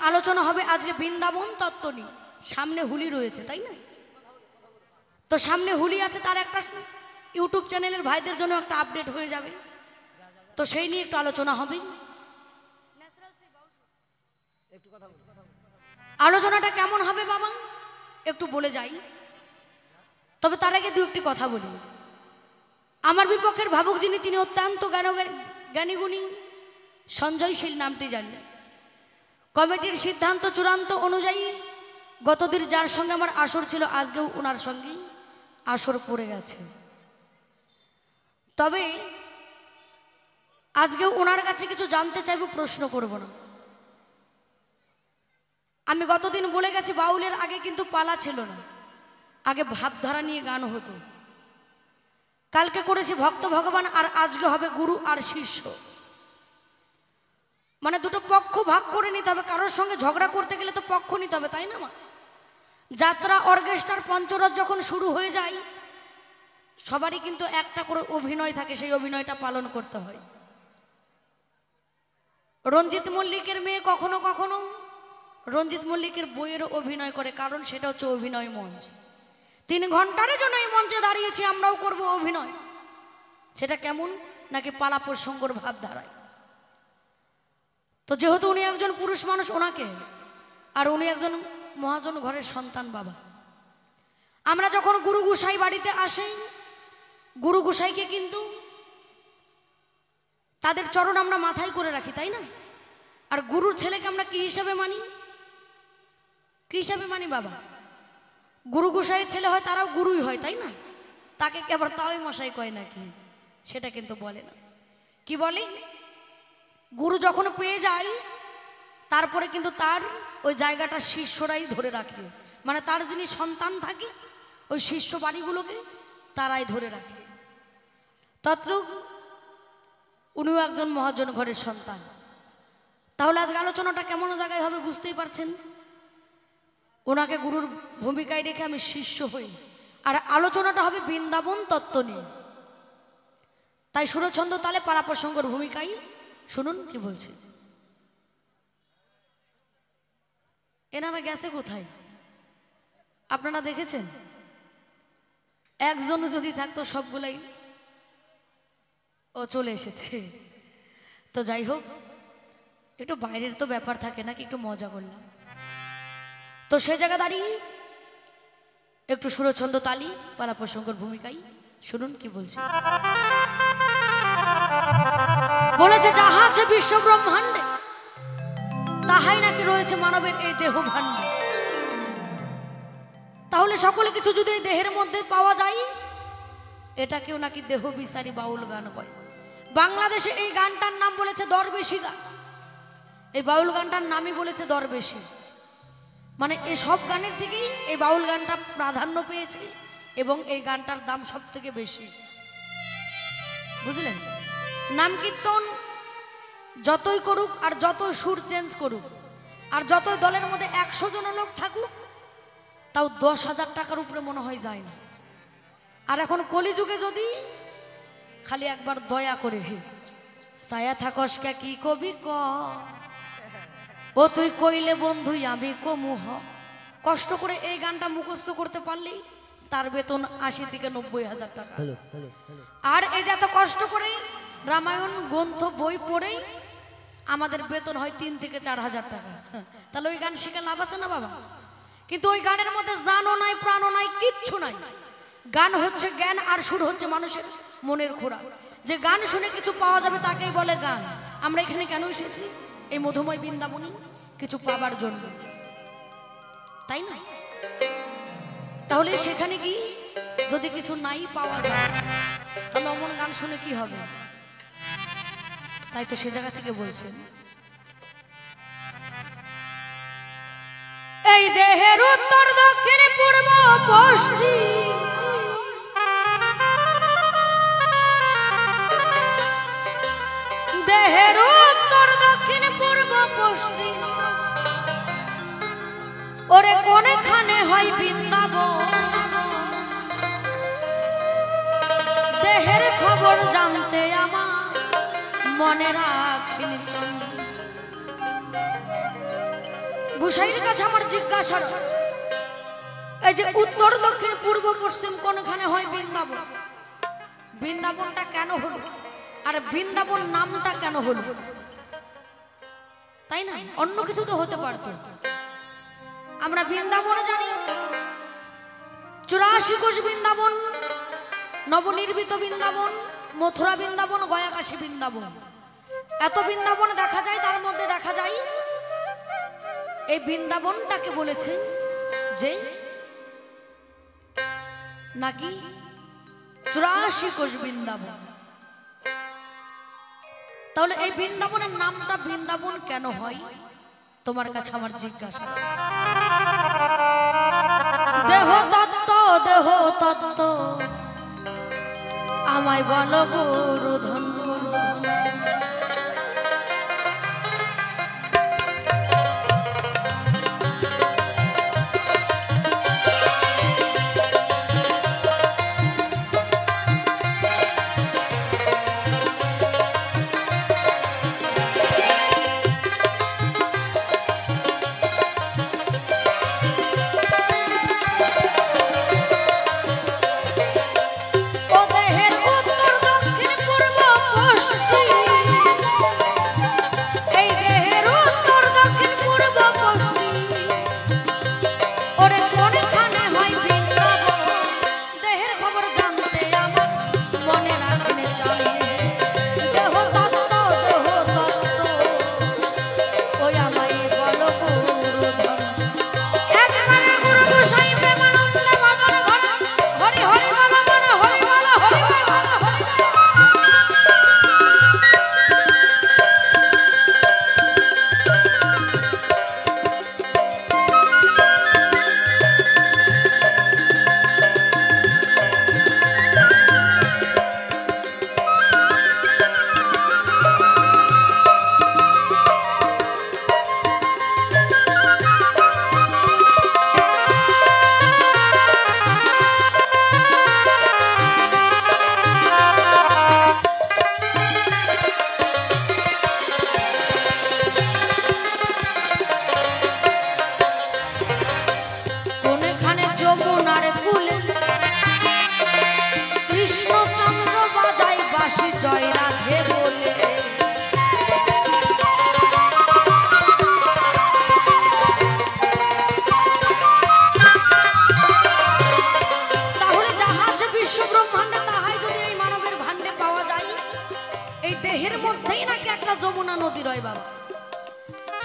আলোচনা হবে আজকে বৃন্দাবন তত্ত্ব নিয়ে। সামনে হোলি রয়েছে, তাই না? তো সামনে হোলি আছে, তার একটা ইউটিউব চ্যানেলের ভাইদের জন্য একটা আপডেট হয়ে যাবে, তো সেই নিয়ে একটু আলোচনা হবে। আলোচনাটা কেমন হবে বাবা একটু বলে যাই, তবে তার আগে দু একটি কথা বলি। আমার বিপক্ষের ভাবুক যিনি, তিনি অত্যন্ত জ্ঞানীগুণী সঞ্জয়শীল নামটি জানি। কমিটির সিদ্ধান্ত চূড়ান্ত অনুযায়ী গতদিন যার সঙ্গে আমার আসর ছিল, আজকেও ওনার সঙ্গে আসর পড়ে গেছে। তবে আজকেও ওনার কাছে কিছু জানতে চাইব, প্রশ্ন করব না। আমি গতদিন বলে গেছি, বাউলের আগে কিন্তু পালা ছিল না, আগে ভাবধারা নিয়ে গান হতো। কালকে করেছি ভক্ত ভগবান, আর আজকে হবে গুরু আর শিষ্য। মানে দুটো পক্ষ ভাগ করে নিতে হবে, কারোর সঙ্গে ঝগড়া করতে গেলে তো পক্ষ নিতে হবে, তাই না মা? যাত্রা অর্কেস্ট্রার পঞ্চরথ যখন শুরু হয়ে যায়, সবারই কিন্তু একটা করে অভিনয় থাকে, সেই অভিনয়টা পালন করতে হয়। রঞ্জিত মল্লিকের মেয়ে কখনো কখনো রঞ্জিত মল্লিকের বইয়ের অভিনয় করে, কারণ সেটা হচ্ছে অভিনয় মঞ্চ। 3 ঘন্টার জন্য এই মঞ্চে দাঁড়িয়েছি, আমরাও করব অভিনয়। সেটা কেমন? নাকি পালা প্রসঙ্গর ভাবধারায়। তো যেহেতু উনি একজন পুরুষ মানুষ, ওনাকে, আর উনি একজন মহাজন ঘরের সন্তান বাবা, আমরা যখন গুরু গোসাই বাড়িতে আসি, গুরু গোসাইকে কিন্তু তাদের চরণ আমরা মাথায় করে রাখি, তাই না? আর গুরুর ছেলেকে আমরা কি হিসাবে মানি? কি হিসাবে মানি বাবা? গুরু গোসাইয়ের ছেলে হয়, তারাও গুরুই হয়, তাই না? তাকে আবার তাওই মশাই কয় নাকি? সেটা কিন্তু বলে না। কি বলে? গুরু যখন পেয়ে যায়, তারপরে কিন্তু তার ওই জায়গাটা শিষ্যরাই ধরে রাখে। মানে তার যিনি সন্তান থাকে, ওই শিষ্য বাড়িগুলোকে তারাই ধরে রাখে। তদ্রূপ উনিও একজন মহাজন ঘরের সন্তান। তাহলে আজকে আলোচনাটা কেমন জায়গায় হবে বুঝতেই পারছেন। ওনাকে গুরুর ভূমিকায় রেখে আমি শিষ্য হই, আর আলোচনাটা হবে বৃন্দাবন তত্ত্ব নিয়ে। তাই সুরছন্দ তালে পালা প্রসঙ্গের ভূমিকায় শুনুন কি বলছে। এনারা গেছে কোথায় আপনারা দেখেছেন? একজন যদি থাকতো সবগুলাই ও চলে এসেছে। তো যাই হোক, একটু বাইরের তো ব্যাপার থাকে নাকি, একটু মজা করলাম। তো সে জায়গা দাঁড়িয়ে একটু সুরছন্দ তালি পালা প্রসঙ্গের ভূমিকায় শুনুন কি বলছে। বলেছে যাহা আছে বিশ্ব ব্রহ্মাণ্ডে, তাহাই নাকি রয়েছে মানবের এই দেহ ভাণ্ডে। তাহলে সকলে কিছু যদি এই দেহের মধ্যে পাওয়া যায়, এটাকেও নাকি দেহ বিস্তারী বাউল গান কয়। বাংলাদেশে এই গানটার নাম বলেছে দরবেশী গান। এই বাউল গানটার নামই বলেছে দরবেশী। মানে এই সব গানের থেকেই এই বাউল গানটা প্রাধান্য পেয়েছে, এবং এই গানটার দাম সব থেকে বেশি, বুঝলেন? নাম কীর্তন যতই করুক, আর যতই সুর চেঞ্জ করুক, আর যতই দলের মধ্যে 100 জন লোক থাকুক, তাও 10,000 টাকার উপরে মনে হয় যায় না। আর এখন কলিযুগে যদি খালি একবার দয়া করে, হে ছায়া থাকস কে কি কবি ক, ও তুই কইলে বন্ধুই আমি কমুহ। কষ্ট করে এই গানটা মুখস্থ করতে পারলেই তার বেতন 80 থেকে 90,000 টাকা। আর এই যে এত কষ্ট করে রামায়ণ গ্রন্থ বই পড়েই আমাদের বেতন হয় 3 থেকে 4,000 টাকা। তাহলে ওই গান শিখে লাভ আছে না বাবা? কিন্তু ওই গানের মধ্যে জানও নাই, প্রাণও নাই, কিচ্ছু নাই। গান হচ্ছে জ্ঞান, আর সুর হচ্ছে মানুষের মনের খোরাক। যে গান শুনে কিছু পাওয়া যাবে তাকেই বলে গান। আমরা এখানে কেন এসেছি? এই মধুময় বৃন্দাবনী কিছু পাবার জন্য, তাই না? তাহলে সেখানে কি যদি কিছু নাই পাওয়া যায়, তাহলে অমন গান শুনে কি হবে? তাই তো সে জায়গা থেকে বলছেন, এই দেহের উত্তর দক্ষিণ পূর্ব পশ্চিম, দেহের উত্তর দক্ষিণ পূর্ব পশ্চিম, ওরে কোনখানে হয় বৃন্দাবন। দেহের খবর জানতে আমার মনে রাখিন চন্দ্র, গোসাইয়ের কাছে আমার জিজ্ঞাসা, এই যে উত্তর দক্ষিণ পূর্ব পশ্চিম কোনখানে হয় বৃন্দাবন, বৃন্দাবনটা কেন হলো, আর বৃন্দাবন নামটা কেন হলো? তাই না, অন্য কিছু তো হতে পারতো। আমরা বৃন্দাবনে জানি 84 কোষ বৃন্দাবন, নবনির্মিত বৃন্দাবন, মথুরা বৃন্দাবন, গয়াকাশী বৃন্দাবন, এত বৃন্দাবন দেখা যায়। তার মধ্যে দেখা যায় এই বৃন্দাবনটাকে বলেছে যে নাকি 84 কোষ বৃন্দাবন। তাহলে এই বৃন্দাবনের নামটা বৃন্দাবন কেন হয়? তোমার কাছে আমার জিজ্ঞাসা। দেহ তত্ত্ব, দেহ তত্ত্ব আমায় বলো গুরু ধন।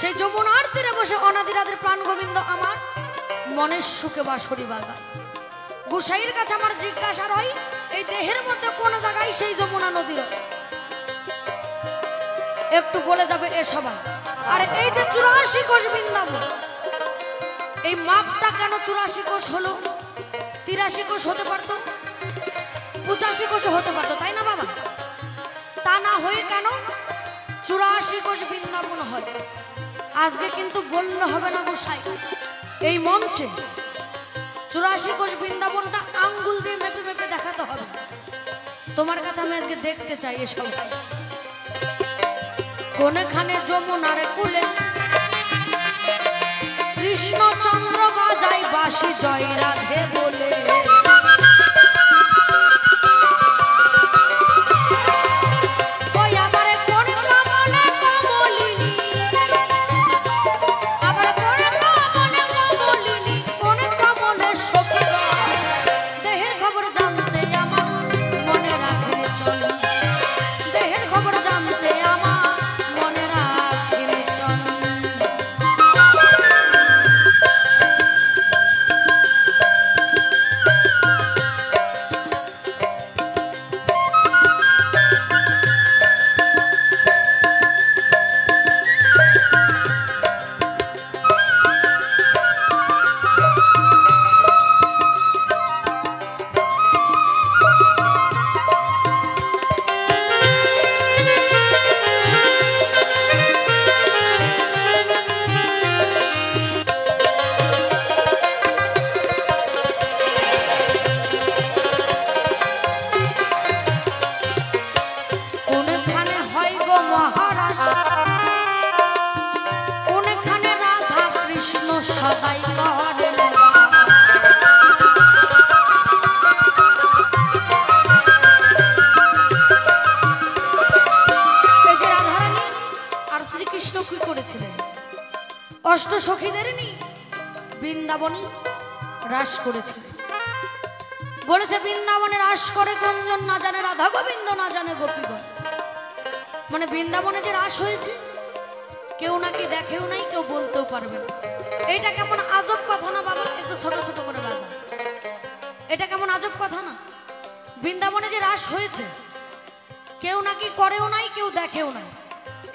সেই যমুনার তীরে বসে অনাদিরাদের প্রাণ গোবিন্দ আমার মনের সুখে বাঁশরি বাজায়। গোসাইয়ের কাছে আমার জিজ্ঞাসা হয়, এই দেহের মধ্যে কোন জায়গায় সেই যমুনা নদী রয়? একটু বলে যাবে এ সবাই। আর এই যে 84 কোষ বৃন্দাবন, এই মাপটা কেন 84 কোষ হলো? 83 কোষ হতে পারতো, 85 কোষ হতে পারতো, তাই না বাবা? তা না হয়ে কেন 84 কোষ বৃন্দাবন হয়? আজকে কিন্তু বললে হবে না গোসাই, এই মঞ্চে 84 কোষ বৃন্দাবনটা আঙ্গুল দিয়ে মেপে মেপে দেখাতে হবে। তোমার কাছে আমি আজকে দেখতে চাই এসব। কোনখানে যমুনার কুলে কৃষ্ণচন্দ্র বাজায় বাঁশি জয় রাধে বলে। সদাই করেন এই যে রাধারানী আর শ্রীকৃষ্ণ কি করেছিলেন অষ্ট সখীদের নিয়ে বৃন্দাবন রাস করেছিলেন বলেছে বৃন্দাবনে রাস করে কোনজন না জানে রাধা গোবিন্দ না জানে গোপীগণ মানে বৃন্দাবনে যে রাস হয়েছে কেউ নাকি দেখেও নাই কেউ বলতেও পারবে না এটা কেমন আজব কথা না বাবা একটু ছোট ছোট করে বাবা এটা কেমন আজব কথা না বৃন্দাবনে যে রাস হয়েছে কেউ নাকি করেও নাই কেউ দেখেও নাই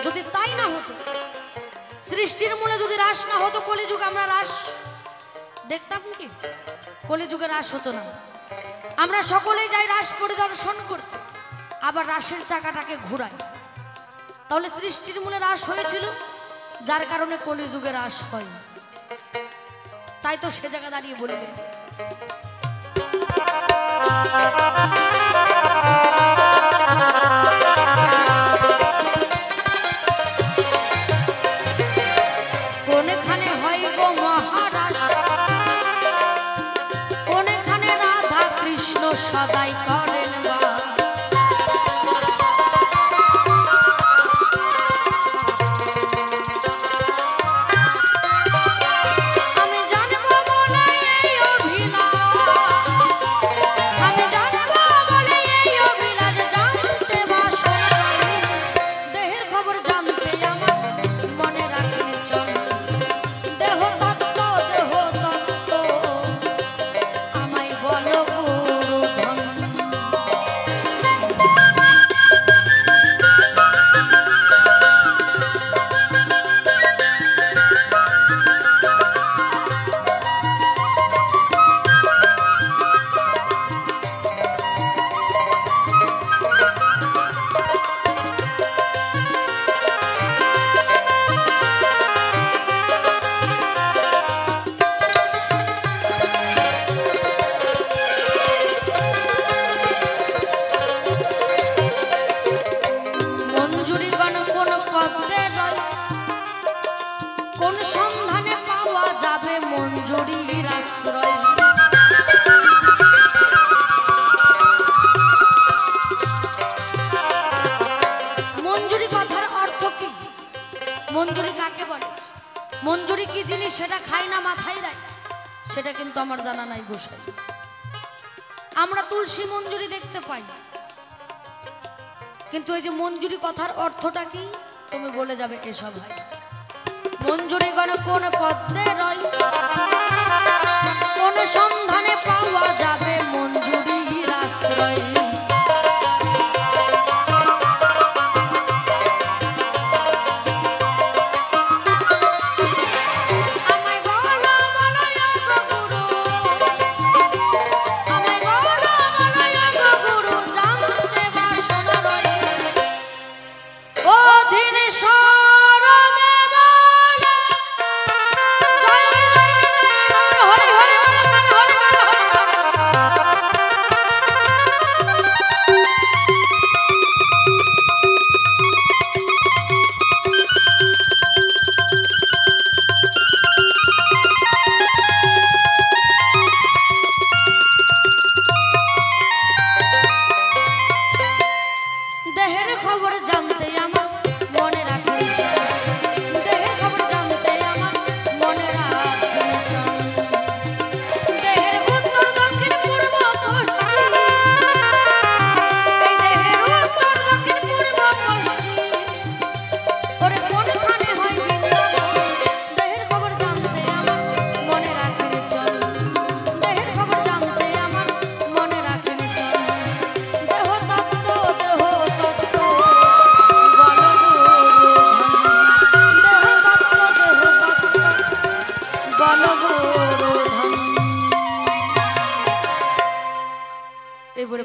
যদি তাই না হতো সৃষ্টির মূলে যদি রাস না হতো কলিযুগে আমরা রাস দেখতাম কি কলিযুগে রাস হতো না আমরা সকলেই যাই রাস পরিদর্শন করতে আবার রাসের চাকাটাকে ঘুরাই তাহলে সৃষ্টির মূলে রাস হয়েছিল যার কারণে কলিযুগে রাস হয় তাই তো সে জায়গা দাঁড়িয়ে বললেন কোনখানে হয় গো মহারাস কোনখানে রাধা কৃষ্ণ সদাই করেন বা মঞ্জুরি কি জিনিস সেটা খাই না মাথায় দেয় সেটা কিন্তু আমার জানা নাই গোসাই আমরা তুলসী মঞ্জুরি দেখতে পাই কিন্তু এই যে মঞ্জুরি কথার অর্থটা কি তুমি বলে যাবে এসব ভাই মঞ্জুরি গণ কোন পদ্মে রয় কোন সন্ধানে পাওয়া যাবে মঞ্জুরির আশ্রয়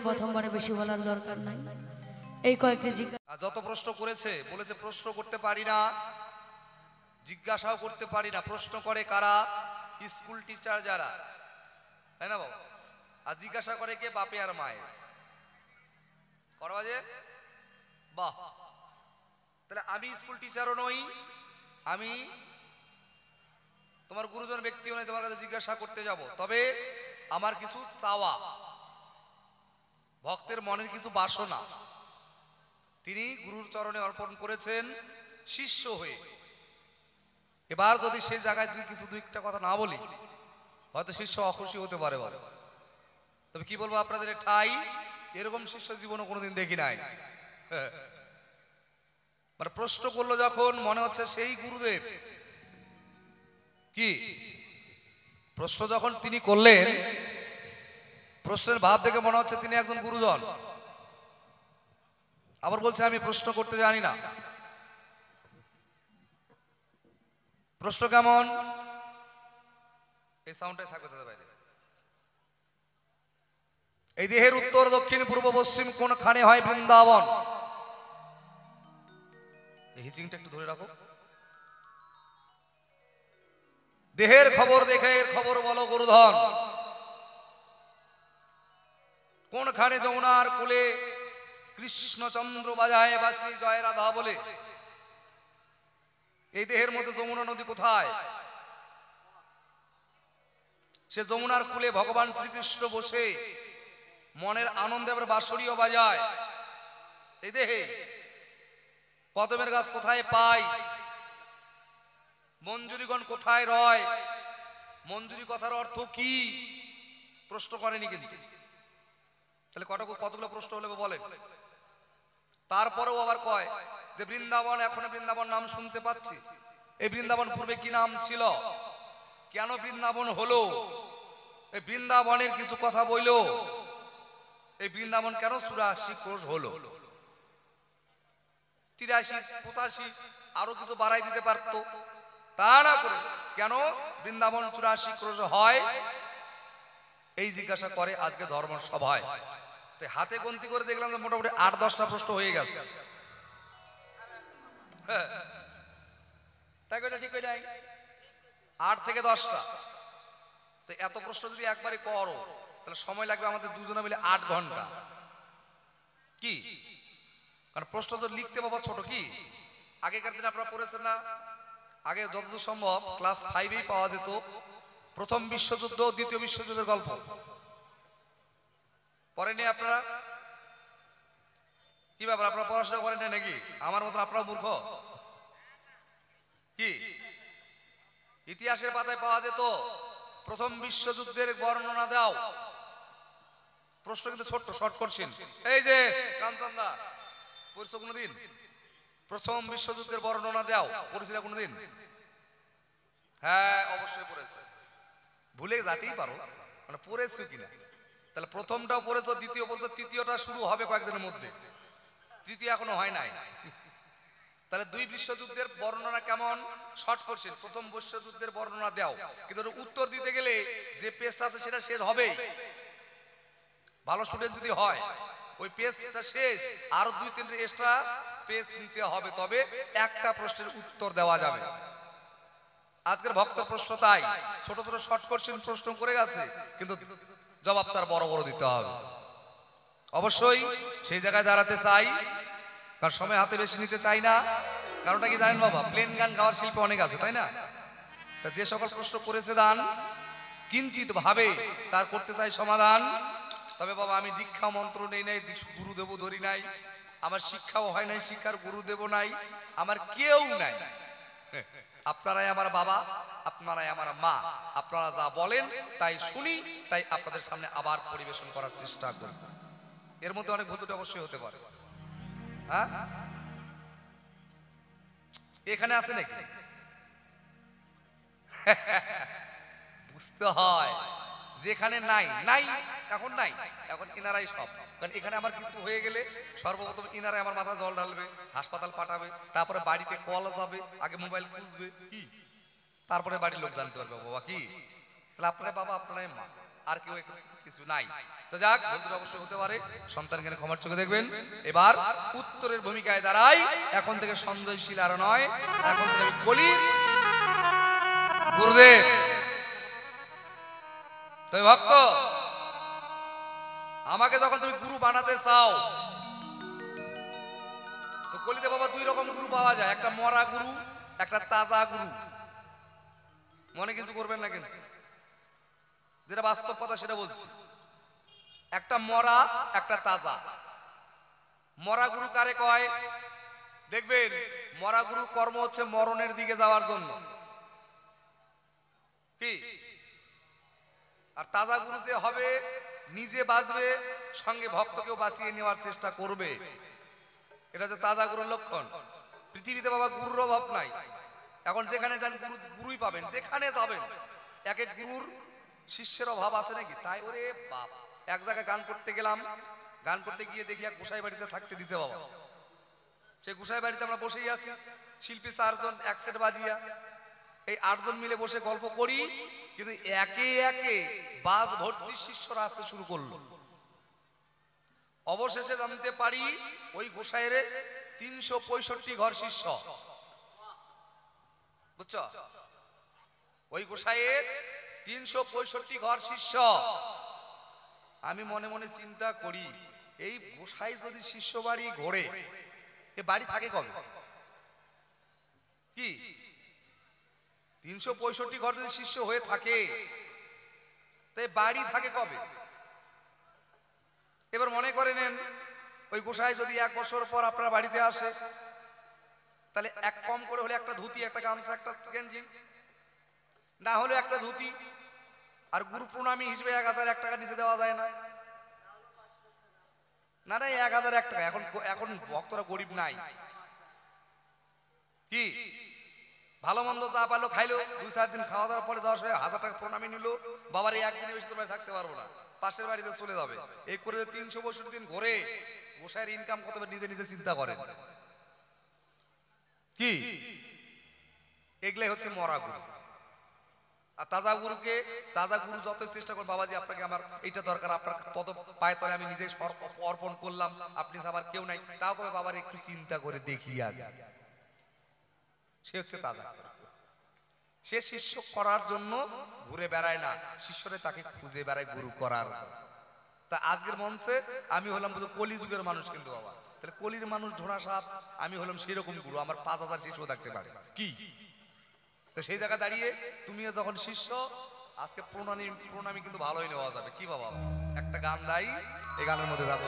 প্রথমবারে বেশি বলার দরকার নাই এই কয়েকটি জিজ্ঞাসা যত প্রশ্ন করেছে বলেছে প্রশ্ন করতে পারি না জিজ্ঞাসাও করতে পারি না প্রশ্ন করে কারা স্কুল টিচার যারা তাই না বাবা আর জিজ্ঞাসা করে কে বাপে আর মায়ে করা বাজে বাহ তাহলে আমি স্কুল টিচারও নই আমি তোমার গুরুজন ব্যক্তিও নেই তোমার কাছে জিজ্ঞাসা করতে যাব, তবে আমার কিছু চাওয়া, ভক্তের মনের কিছু বাসনা তিনি গুরুর চরণে অর্পণ করেছেন শিষ্য হয়ে। এবার যদি সেই জায়গায় যদি কিছু দুই একটা কথা না বলি, হয়তো শিষ্য অখুশি হতে পারে। বলে তবে কি বলবো আপনাদের, ঠাই এরকম শিষ্য জীবনে কোনোদিন দেখি নাই। মানে প্রশ্ন করলো যখন, মনে হচ্ছে সেই গুরুদেব। কি প্রশ্ন যখন তিনি করলেন, প্রশ্নের ভাব দেখে মনে হচ্ছে তিনি একজন গুরুজন। আবার বলছে আমি প্রশ্ন করতে জানি না। প্রশ্ন কেমন? এই সাউন্ডটাই থাকবে দাদা বাইরে। এই দেহের উত্তর দক্ষিণ পূর্ব পশ্চিম কোনখানে হয় বৃন্দাবন? এই হিচিংটা একটু ধরে রাখো। দেহের খবর দেখে এর খবর বলো গুরুধন। কোনখানে যমুনার কূলে কৃষ্ণচন্দ্র বাজায় বাঁশি জয় রাধা বলে? এই দেহের মধ্যে যমুনা নদী কোথায়? সে যমুনার কূলে ভগবান শ্রীকৃষ্ণ বসে মনের আনন্দে আবার বাঁশরিও বাজায়। এই দেহে কদমের গাছ কোথায় পাই? মঞ্জুরিগণ কোথায় রয়? মঞ্জুরি কথার অর্থ কি? প্রশ্ন করেনি কিন্তু। তাহলে কতগুলো প্রশ্ন হলে বলেন। তারপরেও আবার কয় যে বৃন্দাবন, এখন বৃন্দাবন নাম শুনতে পাচ্ছি। এই বৃন্দাবন পূর্বে কি নাম ছিল? কেন বৃন্দাবন হলো? এই বৃন্দাবনের কিছু কথা বইলো। এই বৃন্দাবন কেন 84 ক্রোশ হলো? 83, 85 আরো কিছু বাড়াই দিতে পারতো, তা না করে কেন বৃন্দাবন 84 ক্রোশ হয় এই জিজ্ঞাসা করে আজকে ধর্ম সভায়। তাই হাতে গন্তি করে দেখলাম যে মোটামুটি 8-10টা প্রশ্ন হয়ে গেছে। তাই কইটা ঠিক কই নাই? 8 থেকে 10টা। তো এত প্রশ্ন যদি একবারে করো তাহলে সময় লাগবে আমাদের দুজনে মিলে 8 ঘন্টা। কি কারণ প্রশ্ন তো লিখতে বাবা ছোট। কি আগেকার দিনে আপনারা পড়েছেন না? আগে যতদূর সম্ভব ক্লাস 5এই পাওয়া যেত প্রথম বিশ্বযুদ্ধ, দ্বিতীয় বিশ্বযুদ্ধের গল্প। পড়েনি আপনারা? কি ব্যাপার, আপনারা পড়াশোনা করেন না নাকি? আমার মতো আপনারা মূর্খ? কি ইতিহাসের পাতায় পাওয়া যেত প্রথম বিশ্বযুদ্ধের বর্ণনা দাও। প্রশ্ন কিন্তু ছোট্ট, শর্ট কোশ্চেন। এই যে কাঞ্চনদা, পড়ছো কোনোদিন? প্রথম বিশ্বযুদ্ধের বর্ণনা দাও, পড়েছিল কোনোদিন? হ্যাঁ অবশ্যই পড়েছে। ভুলে যেতেই পারো, মানে পড়েছো কিনা। তাহলে প্রথমটাও পড়েছো, দ্বিতীয় বলছো, তৃতীয়টা শুরু হবে কয়েকদিনের মধ্যে, তৃতীয় এখনো হয় নাই। তাহলে 2 বিশ্বযুদ্ধের বর্ণনা কেমন? Short question. প্রথম বিশ্বযুদ্ধের বর্ণনা দাও, কিন্তু উত্তর দিতে গেলে যে পেজটা আছে সেটা শেষ হবেই। ভালো স্টুডেন্ট যদি হয় ওই পেজটা শেষ, আরো 2-3 এক্সট্রা পেজ নিতে হবে, তবে একটা প্রশ্নের উত্তর দেওয়া যাবে। আজকের ভক্ত প্রশ্ন তাই ছোট ছোট শর্ট কোশ্চেন প্রশ্ন করে গেছে, কিন্তু জবাব তার বড় বড় দিতে হবে। অবশ্যই সেই জায়গায় দাঁড়াতে চাই, কারণ সময় হাতে বেশি নিতে চাই না। কারণটা কি জানেন বাবা? প্লেন গান গাওয়ার শিল্প অনেক আছে, তাই না? তা যে সকল প্রশ্ন করেছে দান কিঞ্চিত ভাবে তার করতে চাই সমাধান। তবে বাবা আমি দীক্ষা মন্ত্র নেই নাই, গুরুদেব ধরি নাই, আমার শিক্ষাও হয় নাই, শিক্ষার গুরুদেব নাই, আমার কেউ নাই। আপনারাই আমার বাবা, আপনারাই আমার মা। আপনারা যা বলেন তাই শুনি, তাই আপনাদের সামনে আবার পরিবেশন করার চেষ্টা করি। এর মধ্যে অনেক ভুল অবশ্যই হতে পারে। হ্যাঁ এখানে আছে নাকি? বুঝতে হয় যেখানে নাই নাই, এখন নাই, এখন ইনারাই সব। কারণ এখানে আমার কিছু হয়ে গেলে সর্বপ্রথম ইনারাই আমার মাথা জল ঢালবে, হাসপাতাল পাঠাবে, তারপরে বাড়িতে কল যাবে, আগে মোবাইল খুঁজবে, কি তারপরে বাড়ির লোক জানতে পারবে বাবা। কি তাহলে আপনারাই বাবা, আপনারাই মা, আর কেউ কিছু নাই। তো যাক, বন্ধুরা অবশ্যই হতে পারে, সন্তানকে ক্ষমার চোখে দেখবেন। এবার উত্তরের ভূমিকায় দাঁড়াই। এখন থেকে সঞ্জয়শীল আর নয়, এখন থেকে আমি বলি গুরুদেব। তুমি ভক্ত, আমাকে যখন তুমি গুরু বানাতে চাও, তো কলিতে বাবা 2 রকম গুরু পাওয়া যায়, একটা মরা গুরু, একটা তাজা গুরু। মনে কিছু করবেন না, কিন্তু যেটা বাস্তব কথা সেটা বলছি। একটা মরা, একটা তাজা। মরা গুরু কারে কয়? দেখবেন মরা গুরুর কর্ম হচ্ছে মরণের দিকে যাওয়ার জন্য, কি? আর তাজা গুরু যে হবে, নিজে বাঁচবে, সঙ্গে ভক্তকেও বাঁচিয়ে নেওয়ার চেষ্টা করবে। এটা হচ্ছে তাজা গুরুর লক্ষণ। পৃথিবীতে বাবা গুরুর অভাব নাই। এখন যেখানে যান গুরু, গুরুই পাবেন, যেখানে যাবেন। এক এক গুরুর শিষ্যের অভাব আছে নাকি? তাই ওরে বাপ, এক জায়গায় গান করতে গেলাম, গান করতে গিয়ে দেখি এক গোসাই বাড়িতে থাকতে দিছে বাবা। সেই গোসাই বাড়িতে আমরা বসেই আছি, শিল্পী 4 জন এক সেট বাজিয়া, এই 8 জন মিলে বসে গল্প করি, কিন্তু একে একে বাস ভর্তি শিষ্যরা আসতে শুরু করলো। অবশেষে জানতে পারি ওই গোসাইয়ের 365 ঘর শিষ্য, বুঝছো? ওই গোসাইয়ের 365 ঘর শিষ্য। আমি মনে মনে চিন্তা করি, এই গোসাই যদি শিষ্য বাড়ি ঘোরে, এ বাড়ি থাকে কবে? কি 365 ঘর যদি শিষ্য হয়ে থাকে, তাই বাড়ি থাকে কবে? এবার মনে করে নেন, ওই গোসাই যদি 1 বছর পর আপনার বাড়িতে আসে, তাহলে এক কম করে হলে একটা ধুতি, একটা গামছা, একটা গেঞ্জি, না হলে একটা ধুতি। আর গুরু প্রণামী হিসেবে 1001 টাকা নিচে দেওয়া যায় না? না না, 1001 টাকা। এখন এখন ভক্তরা গরিব নাই, কি ভালো মন্দ যা পারলো খাইলো, 2-4 দিন খাওয়া দাওয়ার পরে যাওয়ার সময় 1000 টাকা প্রণামী নিল। বাবার এই একদিনের বেশি তোমরা থাকতে পারবো না, পাশের বাড়িতে চলে যাবে। এই করে 365 দিন ঘরে গোসাইয়ের ইনকাম কত নিজে নিজে চিন্তা করেন, কি? এগুলাই হচ্ছে মরা গুরু। আর তাজা গুরুকে, তাজা গুরু যত চেষ্টা করেন, বাবাজি আপনাকে আমার এইটা দরকার, আপনার পদ পায়ে তলে আমি নিজে অর্পণ করলাম, আপনি আমার কেউ নাই, তাও কবে বাবার একটু চিন্তা করে দেখি আগে। সে হচ্ছে তাজা। সে শিষ্য করার জন্য ঘুরে বেড়ায় না, শিষ্যরে তাকে খুঁজে বেড়ায় গুরু করার। তা আজকের মঞ্চে আমি হলাম বুঝো কলিযুগের মানুষ, কিন্তু বাবা তাহলে কলির মানুষ ঢোড়া সাপ, আমি হলাম সেরকম গুরু, আমার 5000 শিষ্য থাকতে পারে, কি? তো সেই জায়গা দাঁড়িয়ে তুমিও যখন শিষ্য, আজকে প্রণামী কিন্তু ভালোই নেওয়া যাবে, কি বাবা? একটা গান গাই, এই গানের মধ্যে যাবো।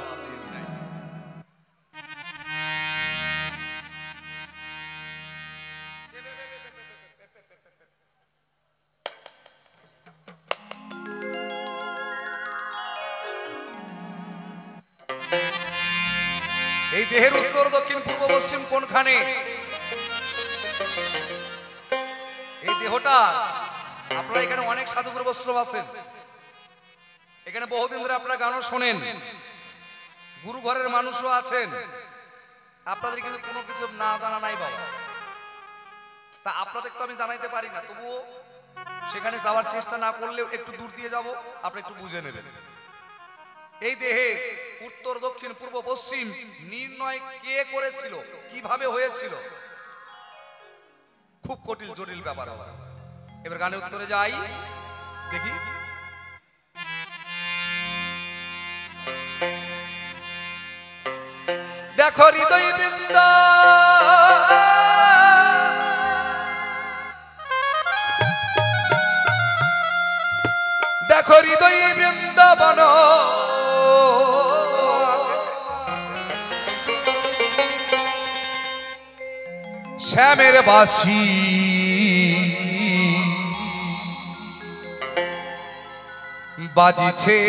এই দেহের উত্তর, দক্ষিণ, পূর্ব, পশ্চিম কোনখানে? এই দেহটা, আপনারা এখানে অনেক সাধুগুরু বৈষ্ণব আছেন, এখানে বহুদিন ধরে আপনারা গানও শোনেন, গুরু ঘরের মানুষও আছেন, আপনাদের কিন্তু কোনো কিছু না জানা নাই বাবা। তা আপনাদের তো আমি জানাইতে পারি না, তবুও সেখানে যাওয়ার চেষ্টা না করলেও একটু দূর দিয়ে যাব, আপনি একটু বুঝে নেবেন। এই দেহে উত্তর, দক্ষিণ, পূর্ব, পশ্চিম নির্ণয় কে করেছিল, কিভাবে হয়েছিল, খুব কঠিন জটিল ব্যাপার। এবার গানের উত্তরে যাই, দেখি। দেখো হৃদয় বৃন্দ, দেখো হৃদয় বৃন্দাবন, শ্যামের বাসি বাজিছে,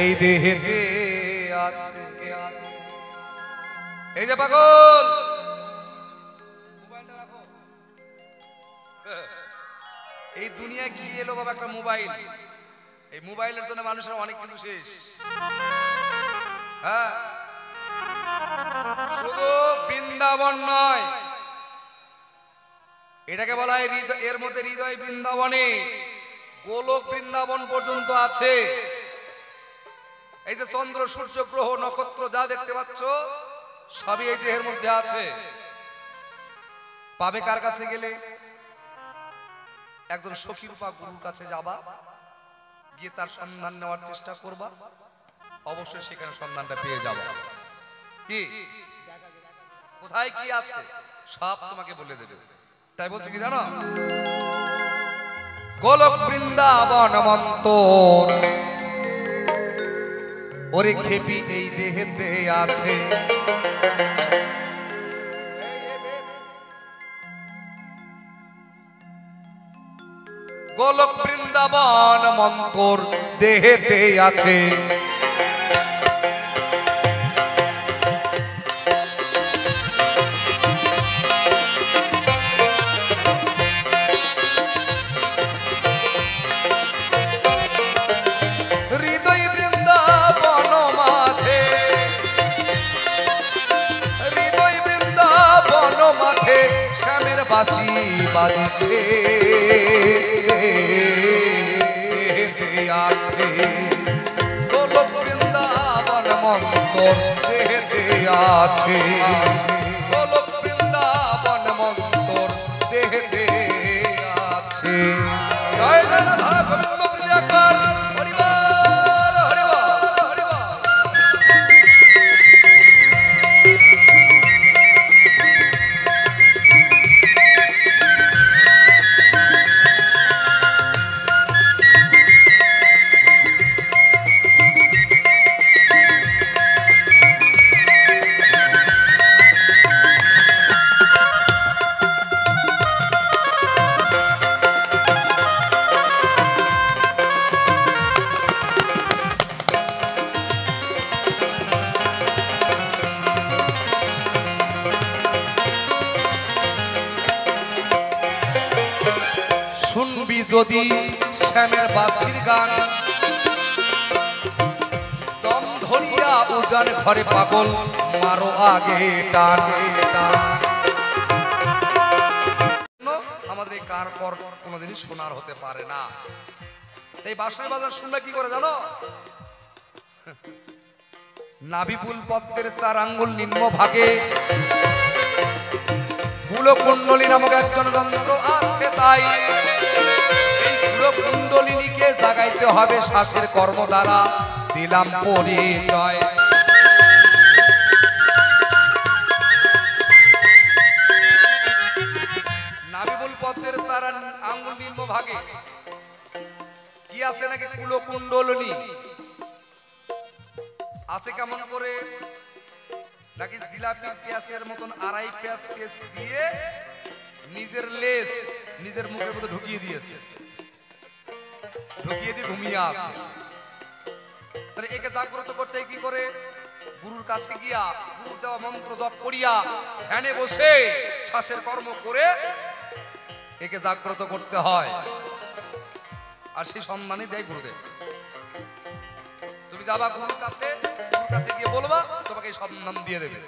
এই দেহেতে আছে। এই যে পাগল, এই দুনিয়া কি এলো বাবা? একটা মোবাইল। এই মোবাইলের জন্য মানুষের অনেক কিছু শেষ। হ্যাঁ, শুধু বৃন্দাবন নয়, এটাকে বলা হয় এর মধ্যে হৃদয় বৃন্দাবনে গোলক বৃন্দাবন পর্যন্ত আছে। এই যে চন্দ্র, সূর্য, গ্রহ, নক্ষত্র যা দেখতে পাচ্ছ, সবই এই দেহের মধ্যে আছে। পাবে কার কাছে গেলে? একজন সখী রূপা গুরুর কাছে যাবা, গিয়ে তার সন্ধান নেওয়ার চেষ্টা করবা। অবশ্যই সেখানে সন্ধানটা পেয়ে যাবে। কি কোথায় কি আছে সব তোমাকে বলে দেবে। তাই বলছে কি জানো, গোলক বৃন্দাবন মন্তর ওরে খেপি এই দেহেতে আছে, গোলক বৃন্দাবন মন্তর দেহেতে আছে, হৃদয় বৃন্দাবন মাঝে, হৃদয় বৃন্দাবন মাঝে শ্যামের বাঁশি বাজিছে আছে, গোলক বৃন্দাবন মন্তর দেহেতে আছে, গোলক বৃন্দাবন মন্তর দেহেতে আছে। জয় রাধা গোবিন্দ প্রিয়াকার হরিবল হরিবল হরিবল। শুনবি যদি শ্যামের বাঁশির গান, দম ধরিয়া উজান ঘরে পাগল মারো আগে টান টান। আমাদের এই কার পর কোনোদিনই শোনার হতে পারে না। এই বাঁশির বাজার শুনলে কি করে জানো, নাভিপুল পদ্মের 4 আঙ্গুল নিম্ন ভাগে কুলকুণ্ডলী নামক একজন যন্ত্র আছে, তাই এই কুলকুণ্ডলিনীকে জাগাইতে হবে শ্বাসের কর্ম দ্বারা, দিলাম পরিচয়। নাভিপুল পদ্মের 4 আঙ্গুল নিম্ন ভাগে কি আছে নাকি কুলকুণ্ডলিনী আছে, কেমন করে নাকি জিলাপি পেঁয়াজের মতন আড়াই পেঁয়াজ পেঁয়াজ দিয়ে নিজের লেস নিজের মুখের মধ্যে ঢুকিয়ে দিয়েছে, ঢুকিয়ে দিয়ে ঘুমিয়ে আছে। তাহলে একে জাগ্রত করতে কি করে, গুরুর কাছে গিয়া গুরুর দেওয়া মন্ত্র জপ করিয়া ধ্যানে বসে শ্বাসের কর্ম করে একে জাগ্রত করতে হয়, আর সেই সম্মানই দেয় গুরুদেব। তুমি যাবা গুরুর কাছে, গুরুর কাছে গিয়ে বলবা, তোমাকে এই সম্মান দিয়ে দেবে।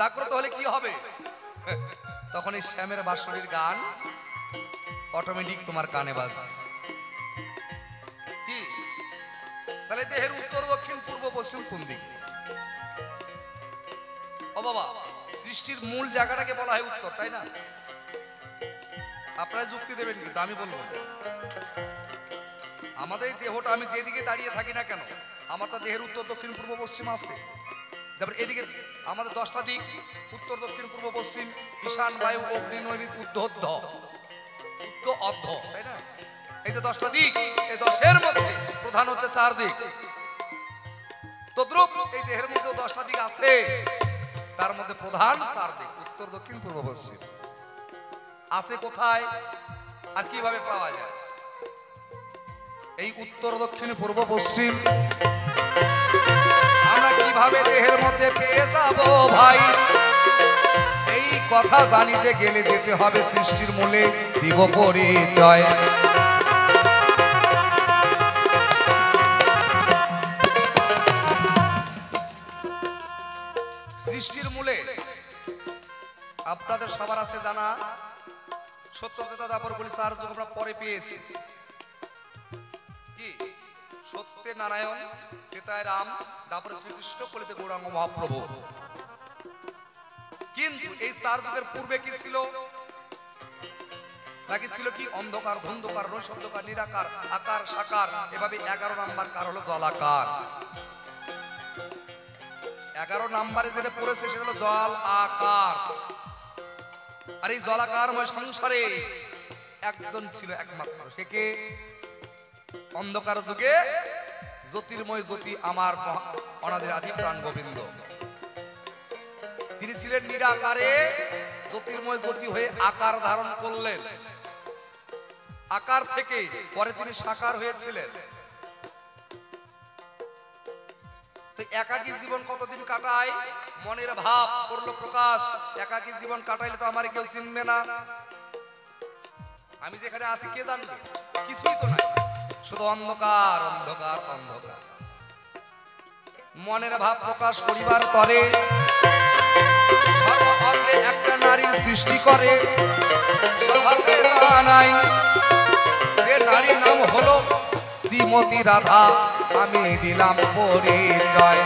জাগ্রত হলে কি হবে, তখন এই শ্যামের বাঁশির গান অটোমেটিক তোমার কানে বাজবে। কি তাহলে দেহের উত্তর দক্ষিণ পূর্ব পশ্চিম কোন দিকে? ও বাবা, সৃষ্টির মূল জায়গাটাকে বলা হয় উত্তর, তাই না? আপনারা যুক্তি দেবেন, কিন্তু আমি বলবো আমাদের দেহটা আমি যেদিকে দাঁড়িয়ে থাকি না কেন, আমার তো দেহের উত্তর দক্ষিণ পূর্ব পশ্চিম আছে। তারপর এদিকে আমাদের 10টা দিক, উত্তর দক্ষিণ পূর্ব পশ্চিম ঈশান বায়ু অগ্নি নৈঋত উদ্ধ অর্ধ, তাই না? এই যে 10টা দিক, এই 10-এর মধ্যে প্রধান হচ্ছে 4 দিক। তদ্রূপ এই দেহের মধ্যে 10টা দিক আছে, তার মধ্যে প্রধান 4 দিক, উত্তর দক্ষিণ পূর্ব পশ্চিম। আছে কোথায় আর কিভাবে পাওয়া যায়? এই উত্তর দক্ষিণ পূর্ব পশ্চিম আমরা কিভাবে দেহের মধ্যে পেয়ে যাব ভাই, এই কথা জানিতে গেলে যেতে হবে সৃষ্টির মূলে, দিব পরিচয়। সৃষ্টির মূলে আপনাদের সবার আছে জানা, সত্য কথা দাপর বলি স্যার যখন আমরা পরে পেয়েছি কি, সত্যে নারায়ণ, চেতায় রাম, দাপরে শ্রীকৃষ্ণ, কলিতে গৌরাঙ্গ মহাপ্রভু। কিন্তু এই 4 যুগের পূর্বে কি ছিল? নাকি ছিল কি অন্ধকার, ধুন্ধকার, নৈশব্দকার, নিরাকার, আকার, সাকার, এভাবে 11 নাম্বার কার হলো জলাকার। 11 নাম্বারে যেটা পড়েছে সেটা হলো জল আকার। আর এই জলাকারময় সংসারে একজন ছিল একমাত্র, সে কে? অন্ধকার যুগে জ্যোতির্ময় জ্যোতি আমার অনাদির আদি প্রাণ গোবিন্দ। তিনি ছিলেন নিরাকারে, জ্যোতির্ময় জ্যোতি হয়ে আকার ধারণ করলেন। আকার থেকে পরে তিনি সাকার হয়েছিলেন। তো একাকী জীবন কতদিন কাটায়? মনের ভাব করলো প্রকাশ। একাকী জীবন কাটাইলে তো আমার কেউ চিনবে না। আমি যেখানে আছি কে জানবে? কিছুই তো নাই, শুধু অন্ধকার, অন্ধকার, অন্ধকার। মনের ভাব প্রকাশ করিবার তরে সর্বভদ্রে একটা নারীর সৃষ্টি করে। সর্বভদ্রে নাই যে নারীর নাম হলো শ্রীমতী রাধা, আমি দিলাম পরিচয়।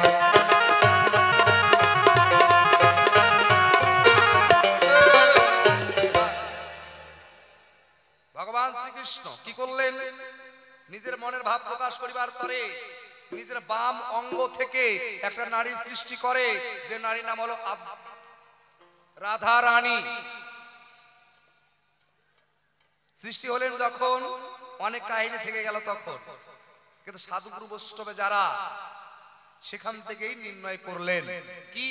ভগবান শ্রীকৃষ্ণ কি করলেন? নিজের মনের ভাব প্রকাশ করিবার তরে নিজের বাম অঙ্গ থেকে একটা নারী সৃষ্টি করে, যে নারীর নাম হলো রাধা রানী। সৃষ্টি হলেন যখন অনেক কাহিনী থেকে গেল তখন, কিন্তু সাধুগুরু বৈষ্ণবে যারা সেখান থেকেই নির্ণয় করলেন কি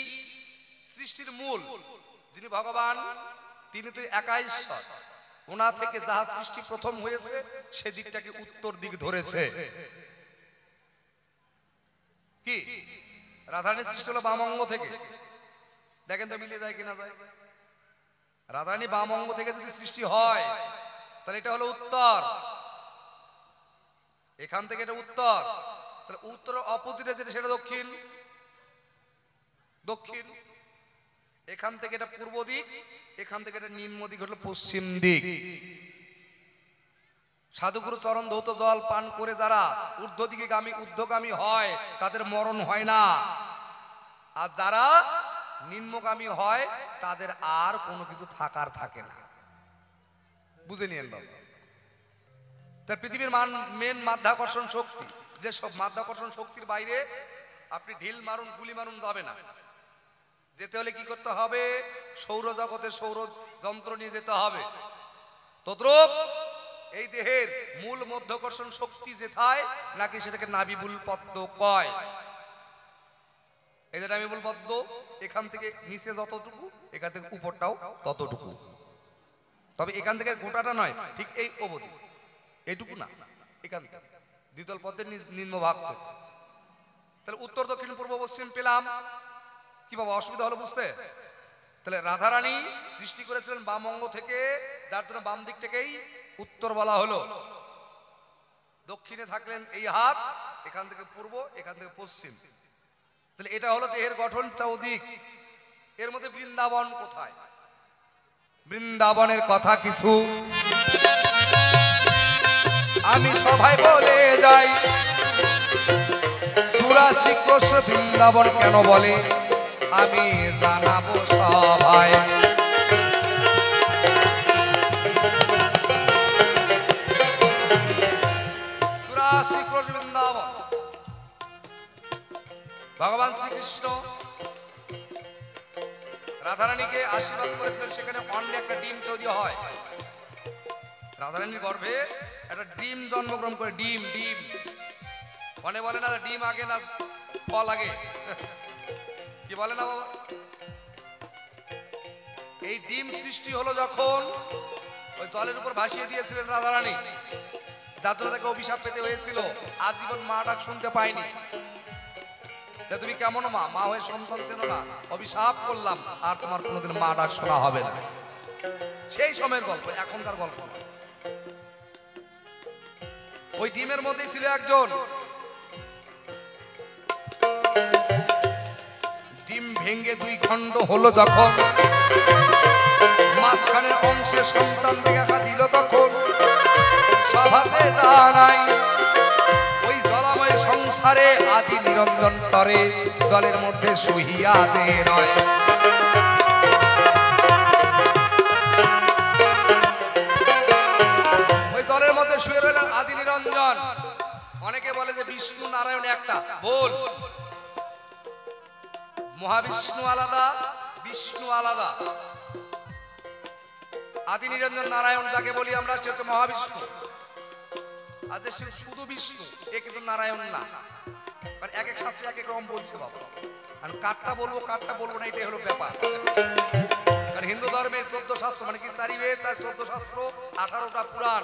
সৃষ্টির মূল যিনি ভগবান, তিনি তো একাই ঈশ্বর। ওনা থেকে যাহা সৃষ্টি প্রথম হয়েছে সেদিকটাকে উত্তর দিক ধরেছে। কি রাধারানীর সৃষ্টি হলো বাম অঙ্গ থেকে। দেখেন তো মিলে যায় কিনা যায়। রাধারানী বাম অঙ্গ থেকে যদি সৃষ্টি হয় তাহলে এটা হলো উত্তর। এখান থেকে এটা উত্তর, তাহলে উত্তরের অপোজিটে যেটা সেটা দক্ষিণ। দক্ষিণ এখান থেকে এটা পূর্ব দিক, এখান থেকে এটা নিম্ন দিক হলো পশ্চিম দিক। সাধুগুরু চরণ ধৌত জল পান করে যারা ঊর্ধ্ব দিকে ঊর্ধ্বগামী হয় তাদের মরণ হয় না, আর যারা নিম্নগামী হয় তাদের আর কোনো কিছু থাকার থাকে না। বুঝে নিয়েন বাবা। তার পৃথিবীর মেন মাধ্যাকর্ষণ শক্তি, যে সব মাধ্যাকর্ষণ শক্তির বাইরে আপনি ঢিল মারুন, গুলি মারুন, যাবে না। যেতে হলে কি করতে হবে? সৌরজগতের সৌর যন্ত্র নিয়ে যেতে হবে। তদ্রূপ এই দেহের মূল মধ্যাকর্ষণ শক্তি যেথায় নাকি সেটাকে নাভিমূল পদ্ম কয়। এই যে নাভিমূল পদ্ম, এখান থেকে নিচে যতটুকু, এখান থেকে উপরটাও ততটুকু। তবে এখান থেকে গোটাটা নয়, ঠিক এই অবধি, এইটুকু না, এখান থেকে দ্বিতল পদ্মের নিম্ন ভাগ। তাহলে উত্তর, দক্ষিণ, পূর্ব, পশ্চিম পেলাম। কি বাবা অসুবিধা হলো বুঝতে? তাহলে রাধারানী সৃষ্টি করেছিলেন বাম অঙ্গ থেকে, যার জন্য বাম দিকটাকেই উত্তর বলা হলো। দক্ষিণে থাকলেন এই হাত, এখান থেকে পূর্ব, এখান থেকে পশ্চিম। তাহলে এটা হলো দেহের গঠন চৌদিক। এর মধ্যে বৃন্দাবন কোথায়? বৃন্দাবনের কথা কিছু আমি সবাই বলে যাই। 84 কোষ বৃন্দাবন কেন বলে আমি জানাবো সবাই। 84 কোষ বৃন্দাবন। ভগবান শ্রীকৃষ্ণ রাধারানীকে আশীর্বাদ করেছিলেন, সেখানে অন্য একটা ডিম তৈরি হয়। রাধারানীর গর্ভে একটা ডিম জন্মগ্রহণ করে। ডিম ডিম মনে বলে না ডিম আগে না ফল আগে, কি বলে না বাবা? এই ডিম সৃষ্টি হলো যখন ওই জলের উপর ভাসিয়ে দিয়েছিলেন রাধারানী, যার জন্য তাকে অভিশাপ পেতে হয়েছিল। আজীবন মা ডাক শুনতে পায়নি। তুমি কেমন মা, মা হয়ে সন্তান চেনো না, অভিশাপ করলাম আর তোমার কোনোদিন মা ডাক শোনা হবে না। সেই সময়ের গল্প, এখনকার গল্প। ওই ডিমের মধ্যেই ছিল একজন। ডিম ভেঙে 2 খণ্ড হলো যখন, মাঝখানের অংশে সন্তান দেখা দিল তখন, স্বভাবে জানাই ওই জলময় সংসারে আদি নিরঞ্জন তরে জলের মধ্যে সহিয়া যে নয়। নিরঞ্জন। অনেকে বলে যে বিষ্ণু নারায়ণ একটা, ভুল। মহাবিষ্ণু আলাদা, বিষ্ণু আলাদা। আদি নিরঞ্জন নারায়ণ যাকে বলি আমরা, সে হচ্ছে মহাবিষ্ণু। আর যে শুধু বিষ্ণু, এ কিন্তু নারায়ণ না। মানে এক এক শাস্ত্রে এক এক রকম বলছে বাবা। আর কারটা বলবো না, এটাই হলো ব্যাপার। আর হিন্দু ধর্মে 14 শাস্ত্র, মানে কি 4 বেদ আর 14 শাস্ত্র, 18টা পুরাণ।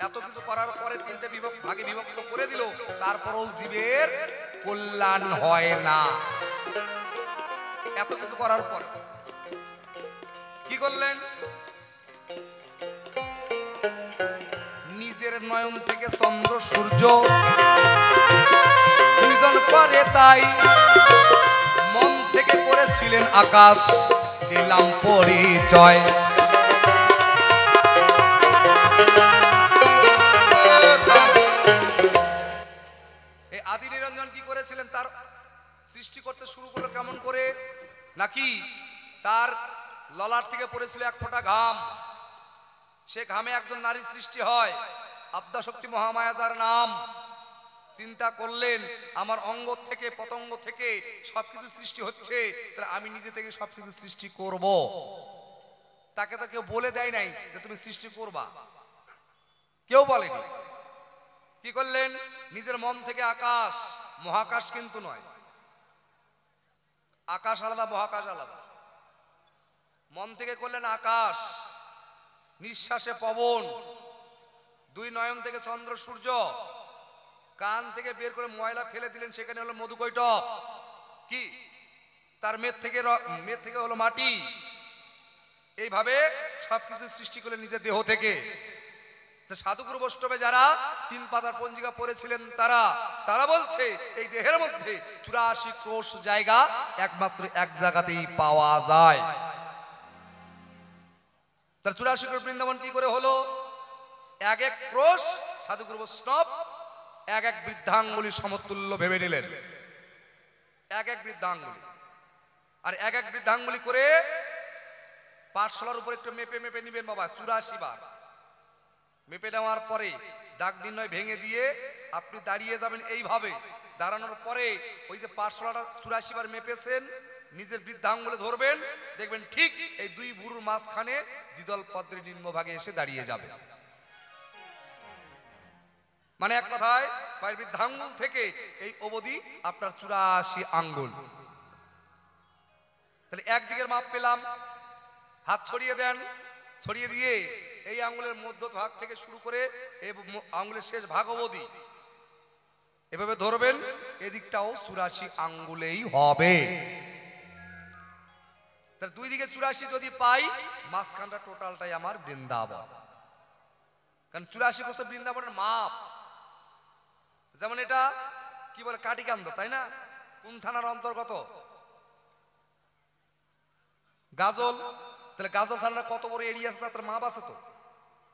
এত কিছু করার পরে 3টে ভাগে বিভক্ত করে দিল, তারপরেও জীবের কল্যাণ হয় না। এত কিছু করার পরে কি করলেন? নিজের নয়ন থেকে চন্দ্র সূর্য সৃজন করে, তাই মন থেকে করেছিলেন আকাশ, দিলাম পরিচয়। এই আদি নিরঞ্জন কি করেছিলেন? তার সৃষ্টি করতে শুরু করলো কেমন করে? নাকি তার ললাট থেকে পড়েছিল এক ফোঁটা ঘাম, সে ঘামে একজন নারী সৃষ্টি হয়, আদ্যাশক্তি মহামায়া যার নাম। চিন্তা করলেন আমার অঙ্গ থেকে পতঙ্গ থেকে সবকিছু সৃষ্টি হচ্ছে, তাহলে আমি নিজে থেকে সবকিছু সৃষ্টি করব। তাকে তো কেউ বলে দেয় নাই যে তুমি সৃষ্টি করবা, কেউ বলেনি। কি করলেন? নিজের মন থেকে আকাশ, মহাকাশ কিন্তু নয়, আকাশ আলাদা মহাকাশ আলাদা। মন থেকে করলেন আকাশ, নিঃশ্বাসে পবন, 2 নয়ন থেকে চন্দ্র সূর্য, কান থেকে বের করে ময়লা ফেলে দিলেন, সেখানে হলো মধুকৈটব। কি? তার মেদ থেকে হলো মাটি। এইভাবে সবকিছু সৃষ্টি করলেন নিজের দেহ থেকে। সাধুগুরু বৈষ্ণবে যারা 3 পাতার পঞ্জিকা পড়েছিলেন, তারা বলছে এই দেহের মধ্যে 84 ক্রোশ জায়গা একমাত্র এক জায়গাতেই পাওয়া যায়। তার 84 ক্রোশ বৃন্দাবন কি করে হলো? এক এক ক্রোশ সাধুগুরু বৈষ্ণব এক এক বৃদ্ধাঙ্গুলি সমতুল্য ভেবে নিলেন। এক এক বৃদ্ধাঙ্গুলি, আর এক এক বৃদ্ধাঙ্গুলি করে পাঠশালার উপর একটু মেপে মেপে নিবেন বাবা। 84 বার মেপে নেওয়ার পরে দাগ নির্ণয় ভেঙে দিয়ে আপনি দাঁড়িয়ে যাবেন এইভাবে। দাঁড়ানোর পরে ওই যে পাঠশালাটা 84 বার মেপেছেন, নিজের বৃদ্ধাঙ্গুলে ধরবেন, দেখবেন ঠিক এই 2 ভুরুর মাঝখানে দ্বিদল পদ্মের নিম্নভাগে এসে দাঁড়িয়ে যাবে। মানে এক কথায় পায়ের বৃদ্ধাঙ্গুল থেকে এই অবধি আপনার 84 আঙ্গুল। তাহলে একদিকের মাপ পেলাম। হাত ছড়িয়ে দেন, ছড়িয়ে দিয়ে এই আঙ্গুলের মধ্য ভাগ থেকে শুরু করে এই আঙ্গুলের শেষ ভাগ অবধি এভাবে ধরবেন। এদিকটাও 84 আঙ্গুলেই হবে। তাহলে 2 দিকে 84 যদি পাই, মাঝখানটা টোটালটাই আমার বৃন্দাবন। কারণ 84 কোষ বৃন্দাবনের মাপ। যেমন এটা কি বলে, কাটিকান্দ, তাই না? কোন থানার অন্তর্গত? গাজল। তাহলে গাজল থানার কত বড় এরিয়া আছে, তার মাপ আছে তো।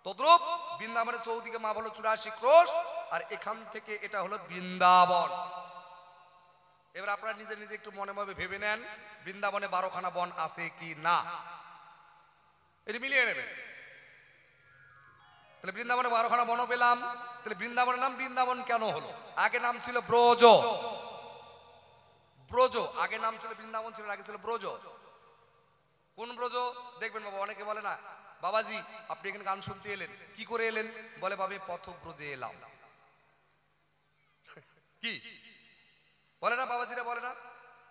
তদ্রূপ বৃন্দাবনের চৌদিকে মাপ হলো 84 ক্রোশ, আর এখান থেকে এটা হলো বৃন্দাবন। এবার আপনারা নিজে নিজে একটু মনে মনে ভেবে নেন, বৃন্দাবনে 12খানা বন আছে কি না, এটা মিলিয়ে নেবেন। তাহলে বৃন্দাবনে 12খানা বন পেলাম। তাহলে বৃন্দাবনের নাম বৃন্দাবন কেন হলো? আগে নাম ছিল ব্রজ। ব্রজ আগে নাম ছিল, বৃন্দাবন ছিল, আগে ছিল ব্রজ। কোন ব্রজ? দেখবেন বাবা, অনেকে বলে না বাবাজি আপনি এখানে গান শুনতে এলেন, কি করে এলেন? বলে বাবে পথ ব্রজে এলাম। কি বলে না বাবাজিরা? বলে না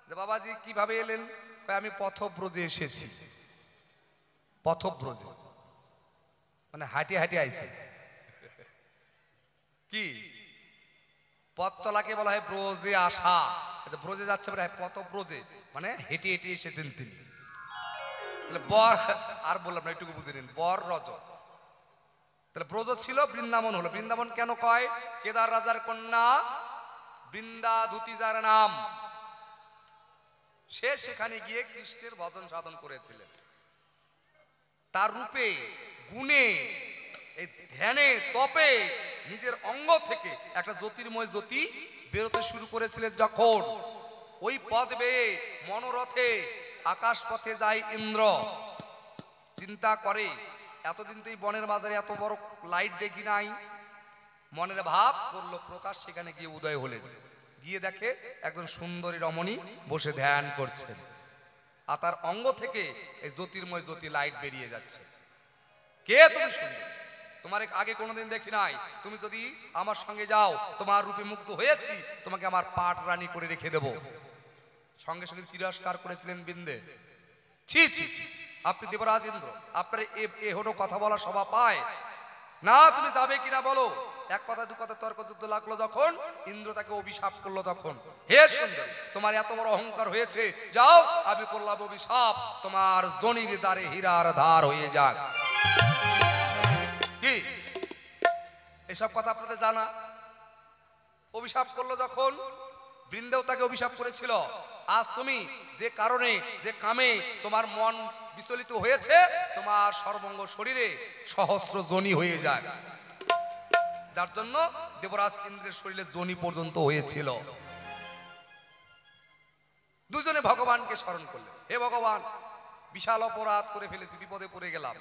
যে বাবাজি কিভাবে এলেন? আমি পথব্রজে এসেছি। পথব্রজে মানে হাঁটি হাঁটি আইছে। কি পথ চলাকে বলা হয় ব্রজে আসা। ব্রজে যাচ্ছে মানে পথব্রজে, মানে হেঁটে হেঁটে এসেছেন তিনি। তাহলে বর, আর বললাম না, একটু বুঝে নিন, বর রজ। তাহলে ব্রজ ছিল, বৃন্দাবন হলো। বৃন্দাবন কেন কয়? কেদার রাজার কন্যা বৃন্দাধুতি যার নাম, সে সেখানে গিয়ে কৃষ্ণের ভজন সাধন করেছিলেন। তার রূপে গুণে, এই ধ্যানে তপে নিজের অঙ্গ থেকে একটা জ্যোতির্ময় জ্যোতি বেরোতে শুরু করেছিলেন। যখন ওই পথ বেয়ে মনোরথে আকাশ পথে যায় ইন্দ্র, চিন্তা করে এতদিন তো এই বনের মাঝারে এত বড় লাইট দেখি নাই, মনের ভাব করলো প্রকাশ, সেখানে গিয়ে উদয় হলেন। গিয়ে দেখে একজন সুন্দরী রমণী বসে ধ্যান করছেন, আর তার অঙ্গ থেকে এই জ্যোতির্ময় জ্যোতি লাইট বেরিয়ে যাচ্ছে। কে তুমি? সুন্দর, তোমার আগে কোনোদিন দেখি নাই। তুমি যদি আমার সঙ্গে যাও, তোমার রূপে মুগ্ধ হয়েছি, তোমাকে আমার পাট রানী করে রেখে দেব। সঙ্গে সঙ্গে তিরস্কার করেছিলেন বৃন্দে। ছি ছি ছি, আপনি দেবরাজ ইন্দ্র, আপনার এ হলো কথা বলা স্বভাব পায় না। তুমি যাবে কিনা বলো। এক কথা দু কথা তর্ক যুদ্ধ লাগলো যখন, ইন্দ্র তাকে অভিশাপ করলো তখন, হে সুন্দরী, তোমার এত বড় অহংকার হয়েছে, যাও আমি করলাম অভিশাপ, তোমার জনির দ্বারে হীরার ধার হয়ে যাক। কি এসব কথা আপনাদের জানা? অভিশাপ করলো যখন, বৃন্দেও তাকে অভিশাপ করেছিল, আজ তুমি যে কারণে যে কামে তোমার মন বিচলিত হয়েছে, তোমার সর্বঙ্গ শরীরে সহস্র যোনি হয়ে যায়, যার জন্য দেবরাজ ইন্দ্রের শরীরে যোনি পর্যন্ত হয়েছিল। দুজনে ভগবানকে স্মরণ করলেন, হে ভগবান, বিশাল অপরাধ করে ফেলেছি, বিপদে পড়ে গেলাম।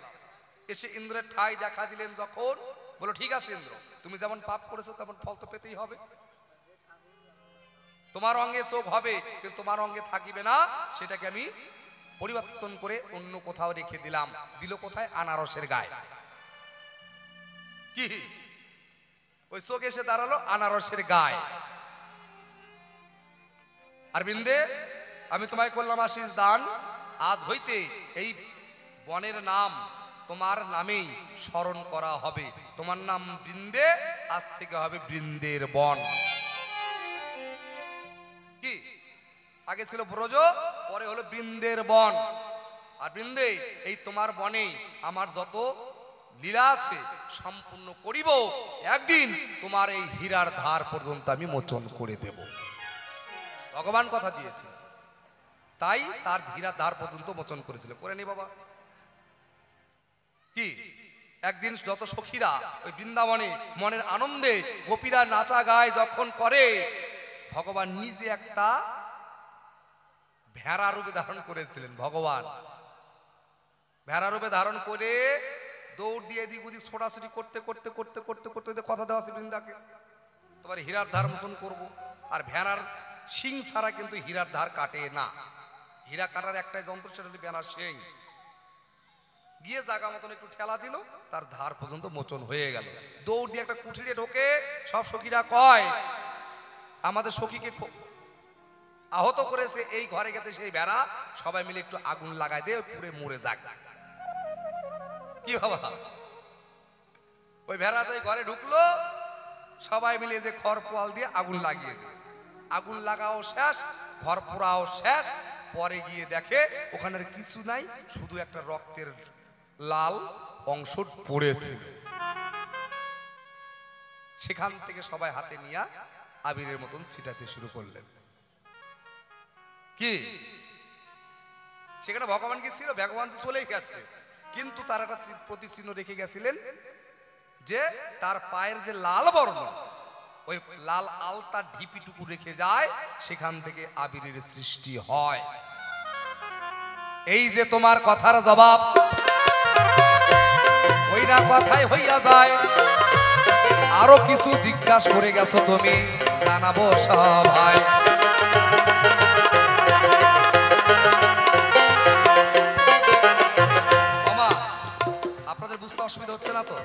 এসে ইন্দ্রের ঠাই দেখা দিলেন যখন, বলো ঠিক আছে ইন্দ্র, তুমি যেমন পাপ করেছো তেমন ফল তো পেতেই হবে। তোমার অঙ্গে চোখ হবে কিন্তু তোমার অঙ্গে থাকিবে না, সেটাকে আমি পরিবর্তন করে অন্য কোথাও রেখে দিলাম। দিল কোথায়? আনারসের গায়ে। কি ওই চোখ এসে দাঁড়ালো আনারসের গায়ে। আর বৃন্দে, আমি তোমায় করলাম আশীষ দান, আজ হইতে এই বনের নাম তোমার নামেই স্মরণ করা হবে। তোমার নাম বৃন্দে, আজ থেকে হবে বৃন্দের বন। কি আগে ছিল ব্রজ, পরে হলো বৃন্দের বন। আর বৃন্দে, এই তোমার বনেই আমার যত লীলা আছে সম্পূর্ণ করিব। একদিন তোমার এই হীরার ধার পর্যন্ত আমি মোচন করে দেব। ভগবান কথা দিয়েছে, তাই তার হীরার ধার পর্যন্ত মোচন করেছিল। করে নি বাবা। কি একদিন যত সখীরা ওই বৃন্দাবনে মনের আনন্দে গোপীরা নাচা গায় যখন করে, ভগবান নিজে একটা ভেড়া রূপে ধারণ করেছিলেন। ভগবান ভেড়া রূপে ধারণ করে দৌড় দিয়ে এদিক ওদিক ছোটাছুটি করতে করতে করতে করতে করতে কথা দেওয়া আছে বৃন্দাকে, তোমার হীরার ধার মোচন করব। আর ভেড়ার শিং ছাড়া কিন্তু হীরার ধার কাটে না। হীরা কাটার একটাই যন্ত্র, সেটা হলো ভেড়ার শিং। গিয়ে জায়গা মতন একটু ঠেলা দিল, তার ধার পর্যন্ত মোচন হয়ে গেল। দৌড় দিয়ে একটা কুঠিরে ঢোকে, সব সখীরা কয় আমাদের সখীকে আহত করেছে, এই ঘরে গেছে সেই ভেড়া, সবাই মিলে একটু আগুন লাগাই দিয়ে পুড়ে মরে যাক। কি বাবা, ওই ভেড়া যে ঘরে ঢুকলো, সবাই মিলে যে খড় পোয়াল দিয়ে আগুন লাগিয়ে দিল। আগুন লাগাও শেষ, ঘর পোড়াও শেষ। পরে গিয়ে দেখে ওখানে কিছু নাই, শুধু একটা রক্তের লাল অংশ পড়েছিল। সেখান থেকে সবাই হাতে নিয়ে আবিরের মতন ছিটাতে শুরু করলেন। কি সেখানে ভগবান কি ছিল? ভগবান তো চলেই গেছে, কিন্তু তার একটা প্রতিচিহ্ন রেখে গেছিলেন, যে তার পায়ের যে লাল বর্ণ, ওই লাল আলতা ঢিপিটুকু রেখে যায়, সেখান থেকে আবিরের সৃষ্টি হয়। এই যে তোমার কথার জবাব, ওই না কথাই হইয়া যায়। আরো কিছু জিজ্ঞাসা করে গেছো তুমি, জানাবো সবাই। আপনাদের বুঝতে অসুবিধা হচ্ছে না তো?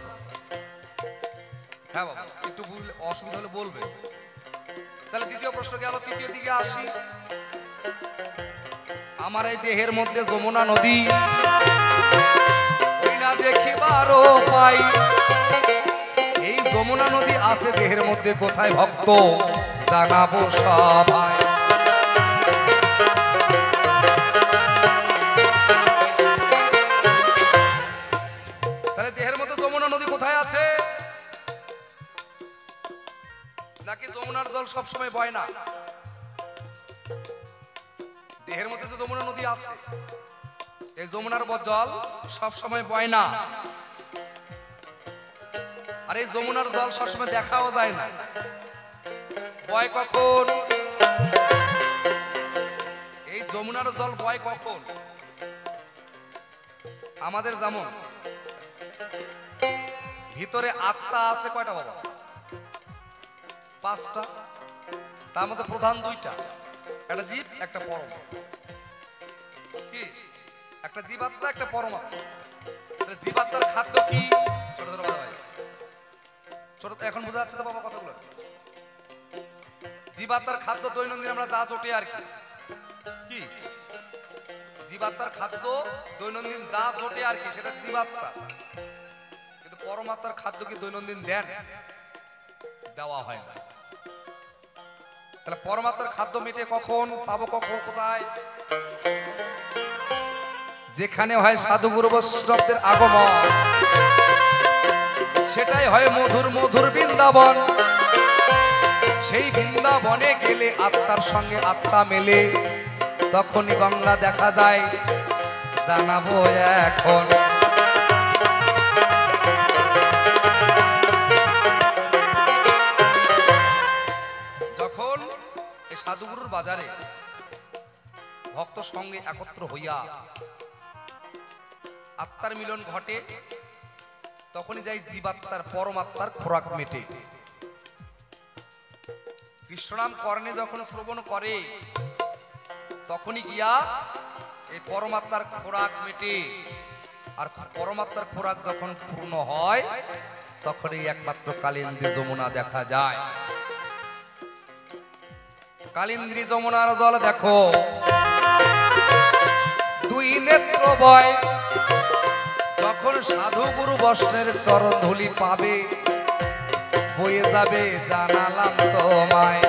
হ্যাঁ বাবা, একটু অসুবিধা হলে বলবে। তাহলে দ্বিতীয় প্রশ্ন গেল, তৃতীয় দিকে আসি। আমার এই দেহের মধ্যে যমুনা নদী, ওই না দেখিবারও পাই। এই যমুনা নদী আছে দেহের মধ্যে কোথায় ভক্ত, জানাবো সবাই। তাহলে দেহের মধ্যে যমুনা নদী কোথায় আছে? নাকি যমুনার জল সবসময় বয় না? দেহের মধ্যে যে যমুনা নদী আছে, এই যমুনার জল সবসময় বয় না। আর এই যমুনার জল সবসময় দেখাও যায় না। বয় কখন? এই যমুনার জল বয় কখন? আমাদের যেমন ভিতরে আত্মা আছে কয়টা বাবা? 5টা, তার মধ্যে প্রধান 2টা, একটা জীব একটা পরমাত্মা। কি? একটা জীবাত্মা একটা পরমাত্মা। জীবাত্মার খাদ্য কি? ছোট ছোট ভাই, ছোট এখন বোঝা যাচ্ছে তো বাবা কথাগুলো? জীবাত্মার খাদ্য দৈনন্দিন আমরা যা চটে আর কি, কি জীবাত্মার খাদ্য দৈনন্দিন যা জোটে আর কি, সেটা জীবাত্মা। কিন্তু পরমাত্মার খাদ্য কি দৈনন্দিন দেন? দেওয়া হয় না। তাহলে পরমাত্মার খাদ্য মেটে কখন? পাবো কখন? কোথায়? যেখানে হয় সাধুগুরু বৈষ্ণবদের আগমন, সেটাই হয় মধুর মধুর বৃন্দাবন। সেই বৃন্দাবনে গেলে আত্মার সঙ্গে আত্মা মেলে, তখনই গঙ্গা দেখা যায়। জানাবো এখন যখন এই সাধুগুরুর বাজারে ভক্ত সঙ্গে একত্র হইয়া আত্মার মিলন ঘটে, তখনই যাই জীবাত্মার পরমাত্মার খোরাক মেটে। কৃষ্ণনাম কর্ণে যখন শ্রবণ করে, তখনই গিয়া এই পরমাত্মার খোরাক মেটে। আর পরমাত্মার খোরাক যখন পূর্ণ হয়, তখনই একমাত্র কালিন্দী যমুনা দেখা যায়। কালিন্দী যমুনার জল দেখো, 2 নেত্র বয়। যখন সাধু গুরু বৈষ্ণবের চরণ ধুলি পাবে, বয়ে যাবে জানালাম তোমায়।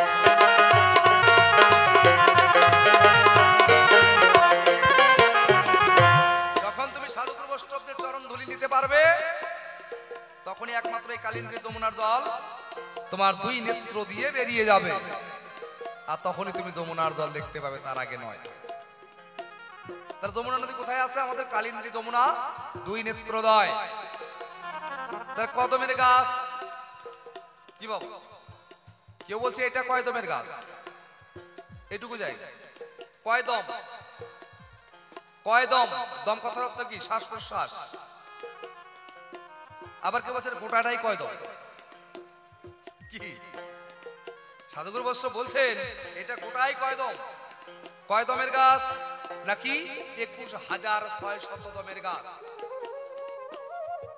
যখন তুমি সাধু গুরু বৈষ্ণবদের চরণ ধুলি নিতে পারবে, তখনই একমাত্র এই কালিন্দী যমুনার জল তোমার 2 নেত্র দিয়ে বেরিয়ে যাবে। আর তখনই তুমি যমুনার জল দেখতে পাবে, তার আগে নয়। তার যমুনা নদী কোথায় আছে? আমাদের কালিন্দী যমুনা 2 নেত্রদয়। তার কদমের গাছ কি বাবু? কেউ বলছে এটা কয়দমের গাছ, এটুকু যাই। কয়দম, কয়দম, দম কথার অর্থ কি? শ্বাস প্রশ্বাস। আবার কেউ বলছে গোটাটাই কয়দম। কি সাধুগুরু বৈষ্ণব বলছেন এটা গোটাই কয়দম। কয়দমের গাছ নাকি 21,600 দমের গাছ।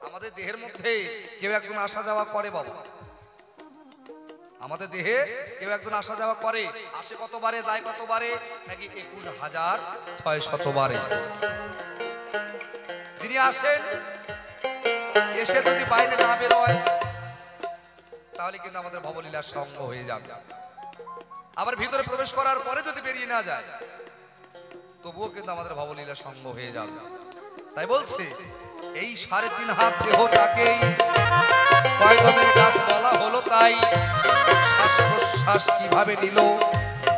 আমাদের দেহের মধ্যে কেউ একজন আসা যাওয়া করে বাবা, আমাদের দেহে কেউ একজন আসা যাওয়া করে। আসে কতবারে, যায় কতবারে? নাকি 21,600 বারে। যিনি আসেন, এসে যদি বাইরে না বেরোয়, তাহলে কিন্তু আমাদের ভবলীলার সঙ্গ হয়ে যাবে। আবার ভিতরে প্রবেশ করার পরে যদি বেরিয়ে না যায়, তবুও কিন্তু আমাদের ভবলীলার সঙ্গ হয়ে যাবে। তাই বলছে এই 3.5 হাত দেহটাকেই কয়দমের গাছ বলা হলো। তাই শ্বাস প্রশ্বাস কিভাবে নিল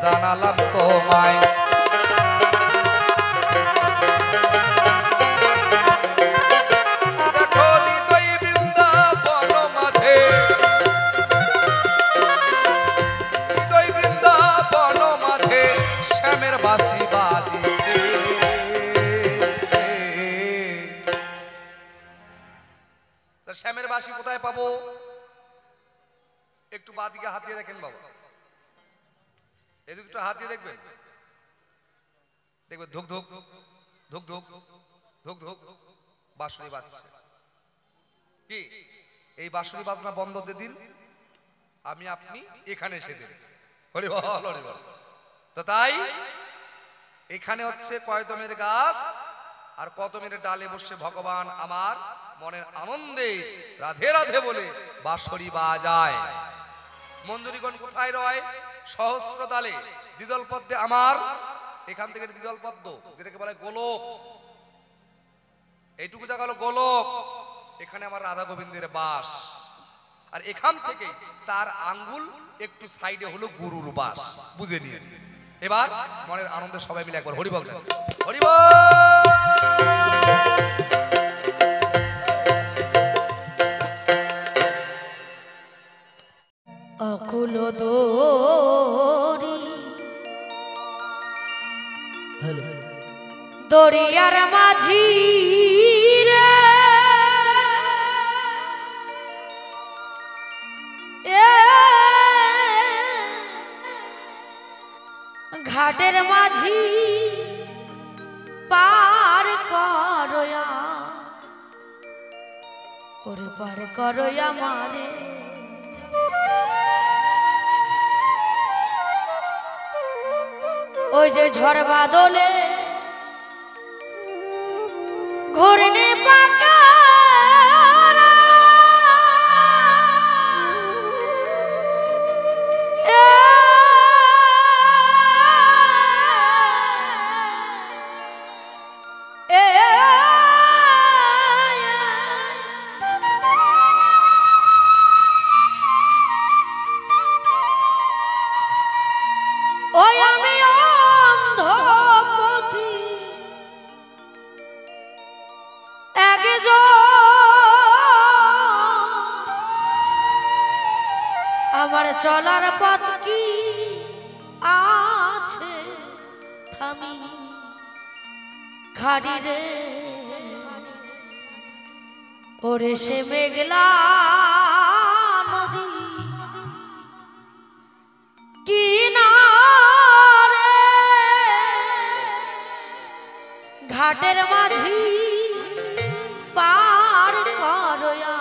জানালাম তোমায়। দেখো হৃদয় বৃন্দাবন মাঝে, হৃদয় বৃন্দাবন মাঝে শ্যামের বাঁশি বাজিছে। শ্যামের বাঁশি কোথায় পাবো? একটু বাদিকে হাত দিয়ে দেখেন বাবা, এদিকে একটু হাত দিয়ে দেখবেন, দেখবেন ধুক ধুক ধুক ধুক ধুক ধুক বাঁশরি বাজছে। কি এই বাঁশরি বাজনা বন্ধ যেদিন আমি আপনি এখানে সেদিন হরি বল হরি বল। তো তাই এখানে হচ্ছে কয়দমের গাছ, আর কদমের ডালে বসে ভগবান আমার মনের আনন্দে রাধে রাধে বলে বাঁশরি বাজায়। মঞ্জুরিগণ কোথায় রয়? সহস্র ডালে দ্বিদল পদ্মে আমার, এখান থেকে দ্বিদল পদ্ম যেটাকে বলে গোলক, এইটুকু জায়গা হলো গোলক। এখানে আমার রাধা গোবিন্দের বাস, আর এখান থেকে 4 আঙ্গুল একটু সাইডে হলো গুরুর বাস। বুঝে নিয়ে এবার মনের আনন্দে সবাই মিলে একবার হরি বল দেন, হরি বল। অকুল দরি দরিয়ার মাঝি রে, এ ঘাটের মাঝি পার করয়া ওরে পার করয়া মারে ওই যে ঝড় বাদলে ঘুরনে পাকা ওই আমি অন্ধ পথি আমার চলার পথ কি আছে থামি খাড়ি রে ওরে সে মেঘলা নদী কিনারে ঘাটের মাঝি পার করয়া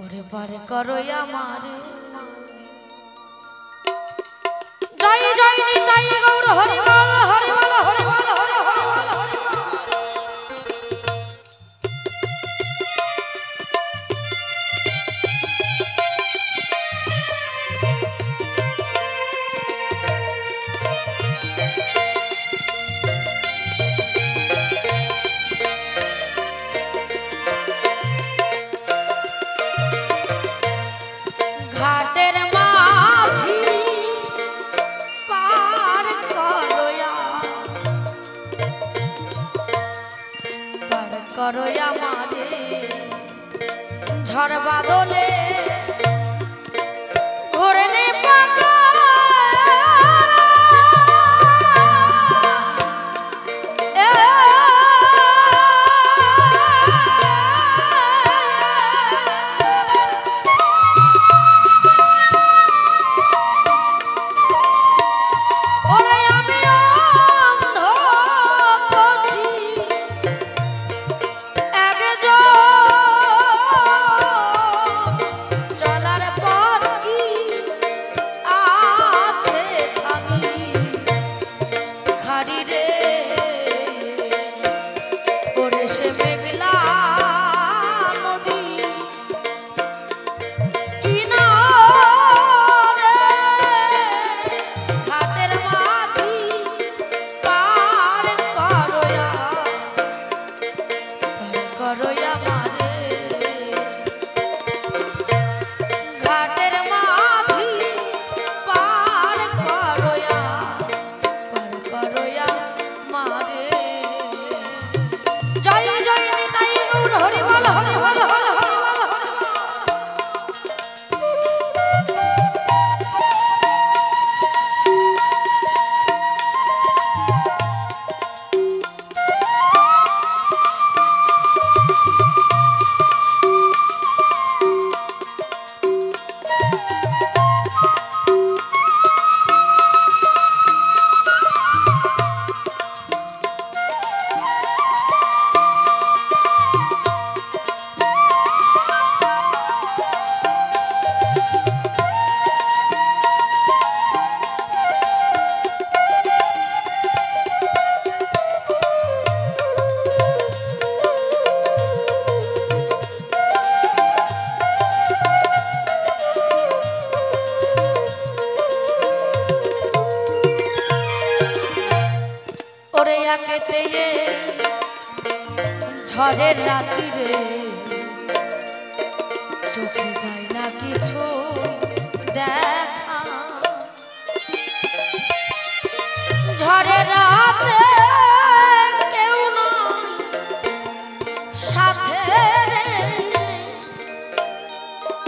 ওরে পার করয়া মারে জয় জয় নিতাই গৌর হরি বল হরি বল হরি বল হরি বল ঘাটের মাঝি পার করয়া মারে ঝড় বাদলে ঘোরনে পাকা ঝড়ের রাত্রিরে চোখে যায় না কিছু দেখা ঝড়ের রাতে কেউ না সাথে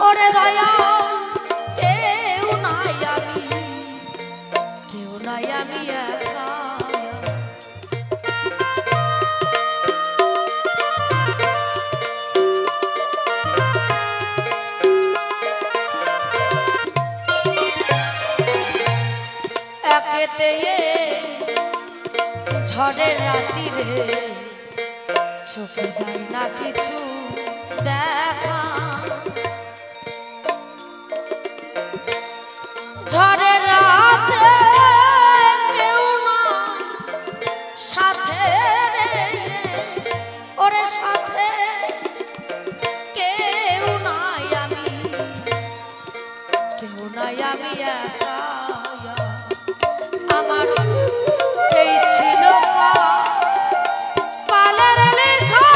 ওরে দয়া কেউ নাই আমি একা ঝড়ের রাতিরে চোখে যায় না কিছু দেখা, ঝড়ের রাতে কেউ না সাথে রে, ওরে সাথে কেউ নাই, আমি কেউ নাই, আমি একা। আমার এই ছিল পালের লেখা,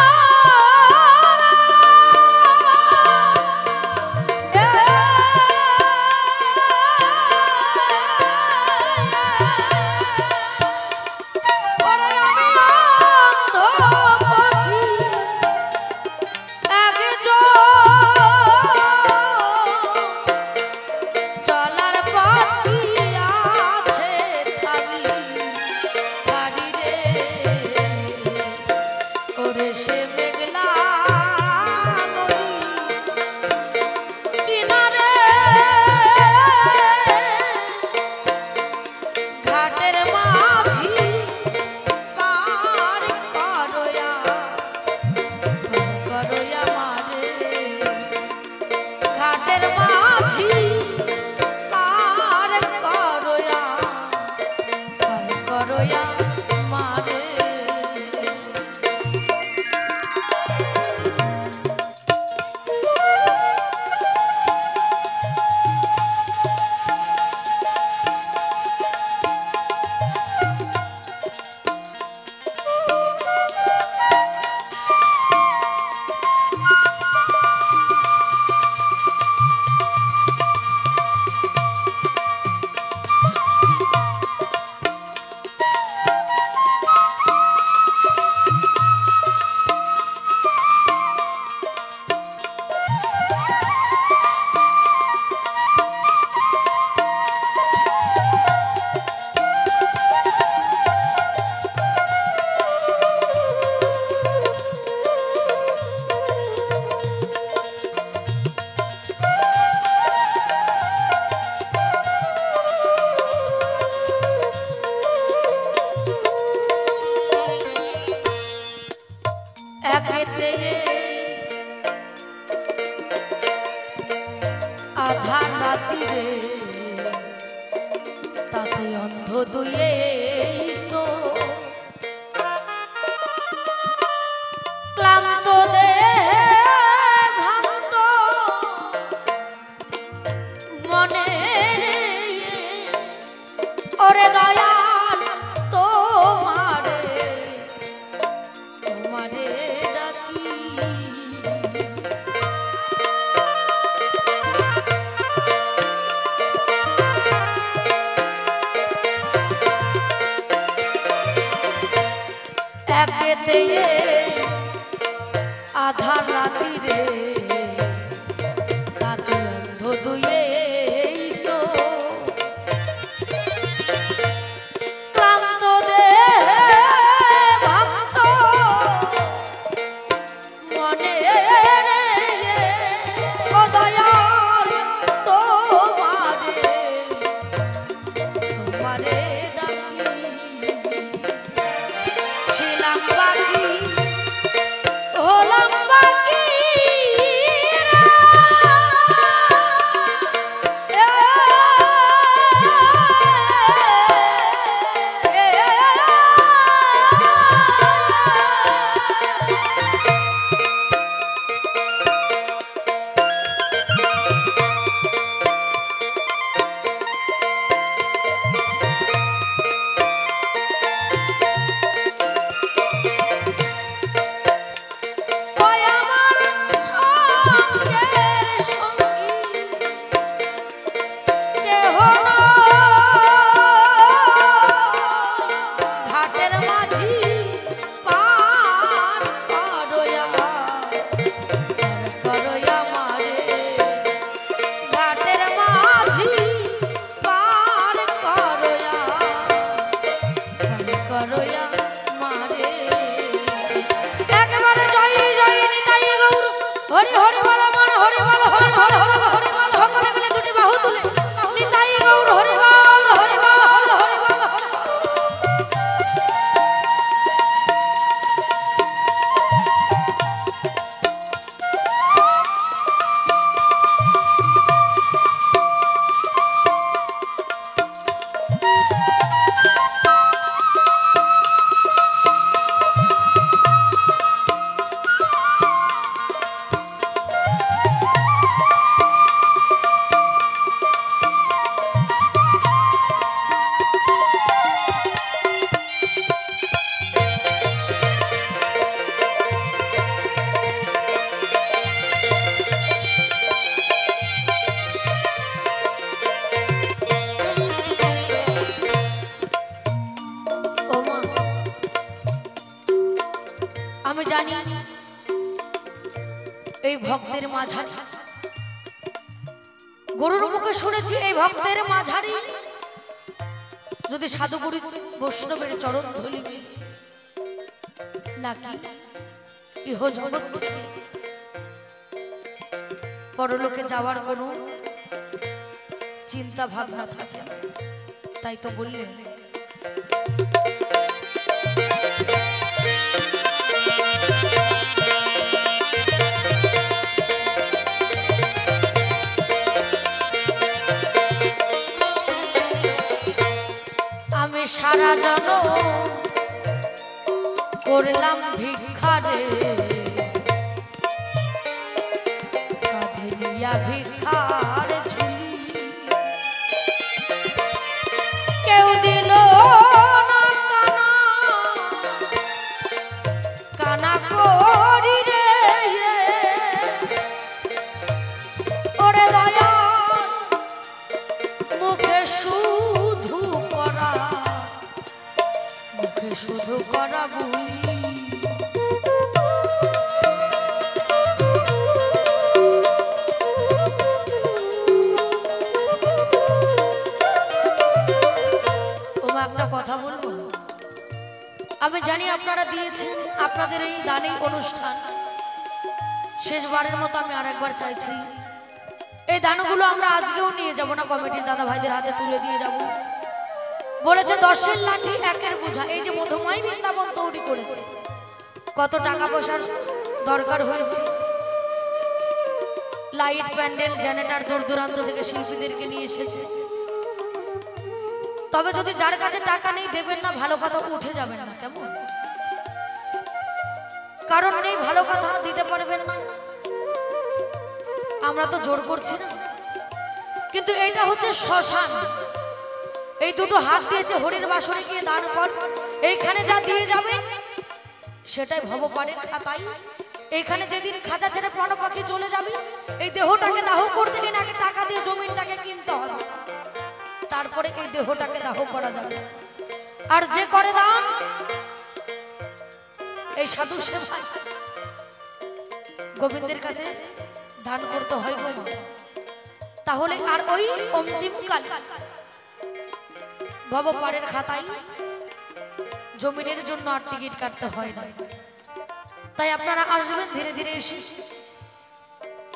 আধার রাতিরে তাতে অন্ধ দুয়ে ক্লান্ত দেহে ভ্রান্ত মনে ওরে দয়াল তোমারে তোমারে ডাকি একেতে আধার রাতিরে তাতে অন্ধ দুয়ে ক্লান্ত দেহে ভক্ত মনে ও দয়াল তোমারে তোমারে ডাকি ছিলাম বাকি হলাম বাকি আমি জানি এই ভক্তের মাঝারি, গুরুর মুখে শুনেছি এই ভক্তের মাঝারি যদি সাধুগুরু বৈষ্ণবের চরণ ধরিবে নাকি ইহ জগৎ থেকে পরলোকে যাওয়ার কোনো চিন্তা ভাবনা থাকে না। তাই তো বললেন আমি সারা জনম করলাম ভিক্ষারে, কাঁধে নিয়া ভিক্ষার ঝুলি, কেউ দিল না কানা, কানা করি রে ওরে দয়া, মুখে শুধু করা, মুখে শুধু করা বলি। একটা কথা বলবো, আমি জানি আপনারা দিয়েছেন, আপনাদের এই দানের অনুষ্ঠান শেষবারের মতো আমি আরেকবার চাইছি এই দানগুলো আমরা আজকেও নিয়ে যাব না, কমিটির দাদা ভাইদের হাতে তুলে দিয়ে যাব। বলেছে 10-এর লাঠি 1-এর বোঝা। এই যে মধুময় বৃন্দাবন তৈরি করেছে, কত টাকা পয়সার দরকার হয়েছে, লাইট প্যান্ডেল জেনারেটর দূর দূরান্ত থেকে শিল্পীদেরকে নিয়ে এসেছে। তবে যদি যার কাছে টাকা নেই দেবেন না, ভালো কথা উঠে যাবেন না, কেমন? কারণ নেই ভালো কথা দিতে পারবেন না, আমরা তো জোর করছি না। কিন্তু এটা হচ্ছে শ্মশান, এই দুটো হাত দিয়েছে হরির বাসরে গিয়ে দান কর, এইখানে যা দিয়ে যাবেন সেটাই ভবপারের খাতায়। এইখানে যেদিন খাঁচা ছেড়ে প্রাণ পাখি চলে যাবে, এই দেহটাকে দাহ করতে গেলে আগে টাকা দিয়ে জমিনটাকে কিনতে হবে, তারপরে এই দেহটাকে দাহ করা যাবে। আর যে করে দান এই সাধু সেবায় গোবিন্দের কাছে দান করতে হয় গো, তাহলে আর ওই অন্তিমকাল ভবপারের খাতায় জমিনের জন্য আর টিকিট কাটতে হয় না। তাই আপনারা আসবেন, ধীরে ধীরে এসে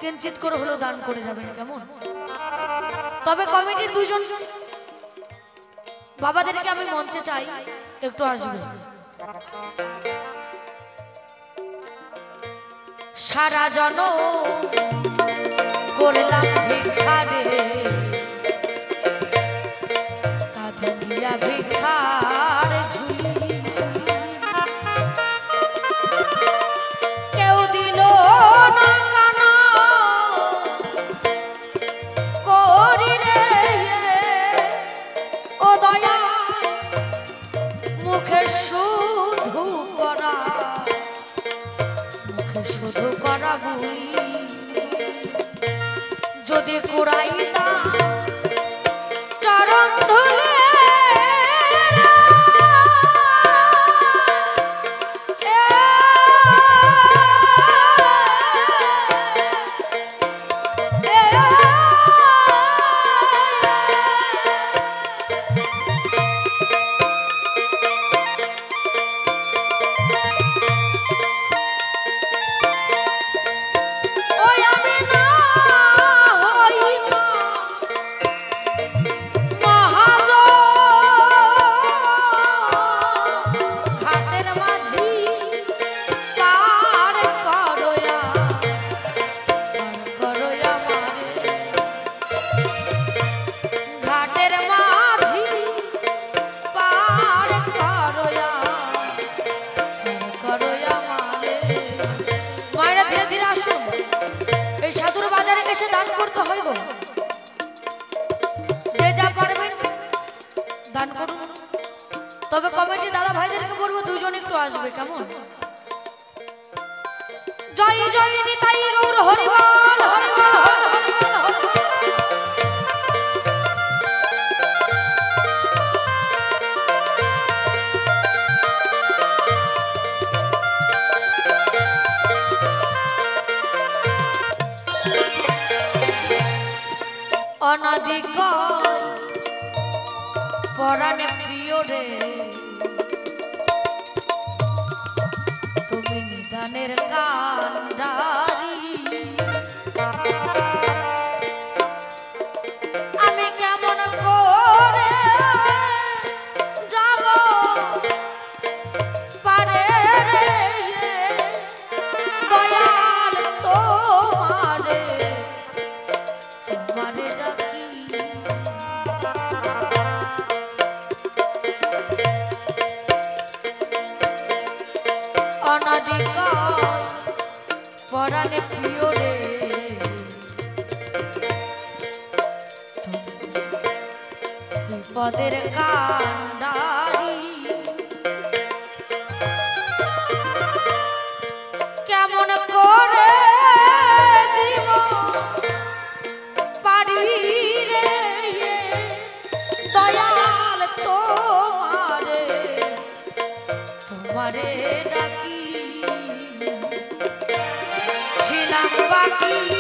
কিঞ্চিত করে হলেও দান করে যাবেন, কেমন? তবে কমিটির 2 জন বাবাদেরকে আমি মঞ্চে চাই, একটু আসবে। সারা জনম করলাম ভিক্ষারে, কাঁধে নিয়া ভিক্ষার ঝুলি, কেউ দিল না কানা করি রে ও দয়া, মুখে শুধু করা, মুখে শুধু করা বলি, যদি কুড়াইতা চরণ ধুলে দান করতে হয় গো, যে যা পারবেন দান করুন। তবে কমিটি দাদা ভাইদেরকে বলবো 2 জন একটু আসবে, কেমন? জয় জয় নিতাই গৌর হরিবল হরিবল হরিবল। অনাদিক পরাণে প্রিয় রে তুমি নিদানের কান্ডারি আমি কেমন করে যাব পারে রে দয়াল তোমারে তোমারে ডাকি অনাদিক পরাণে প্রিয় রে বিপদের কান্ডারি কেমন করে দিব পারি রে দয়াল তোমারে তোমারে ডাকি ছিলাম বাকি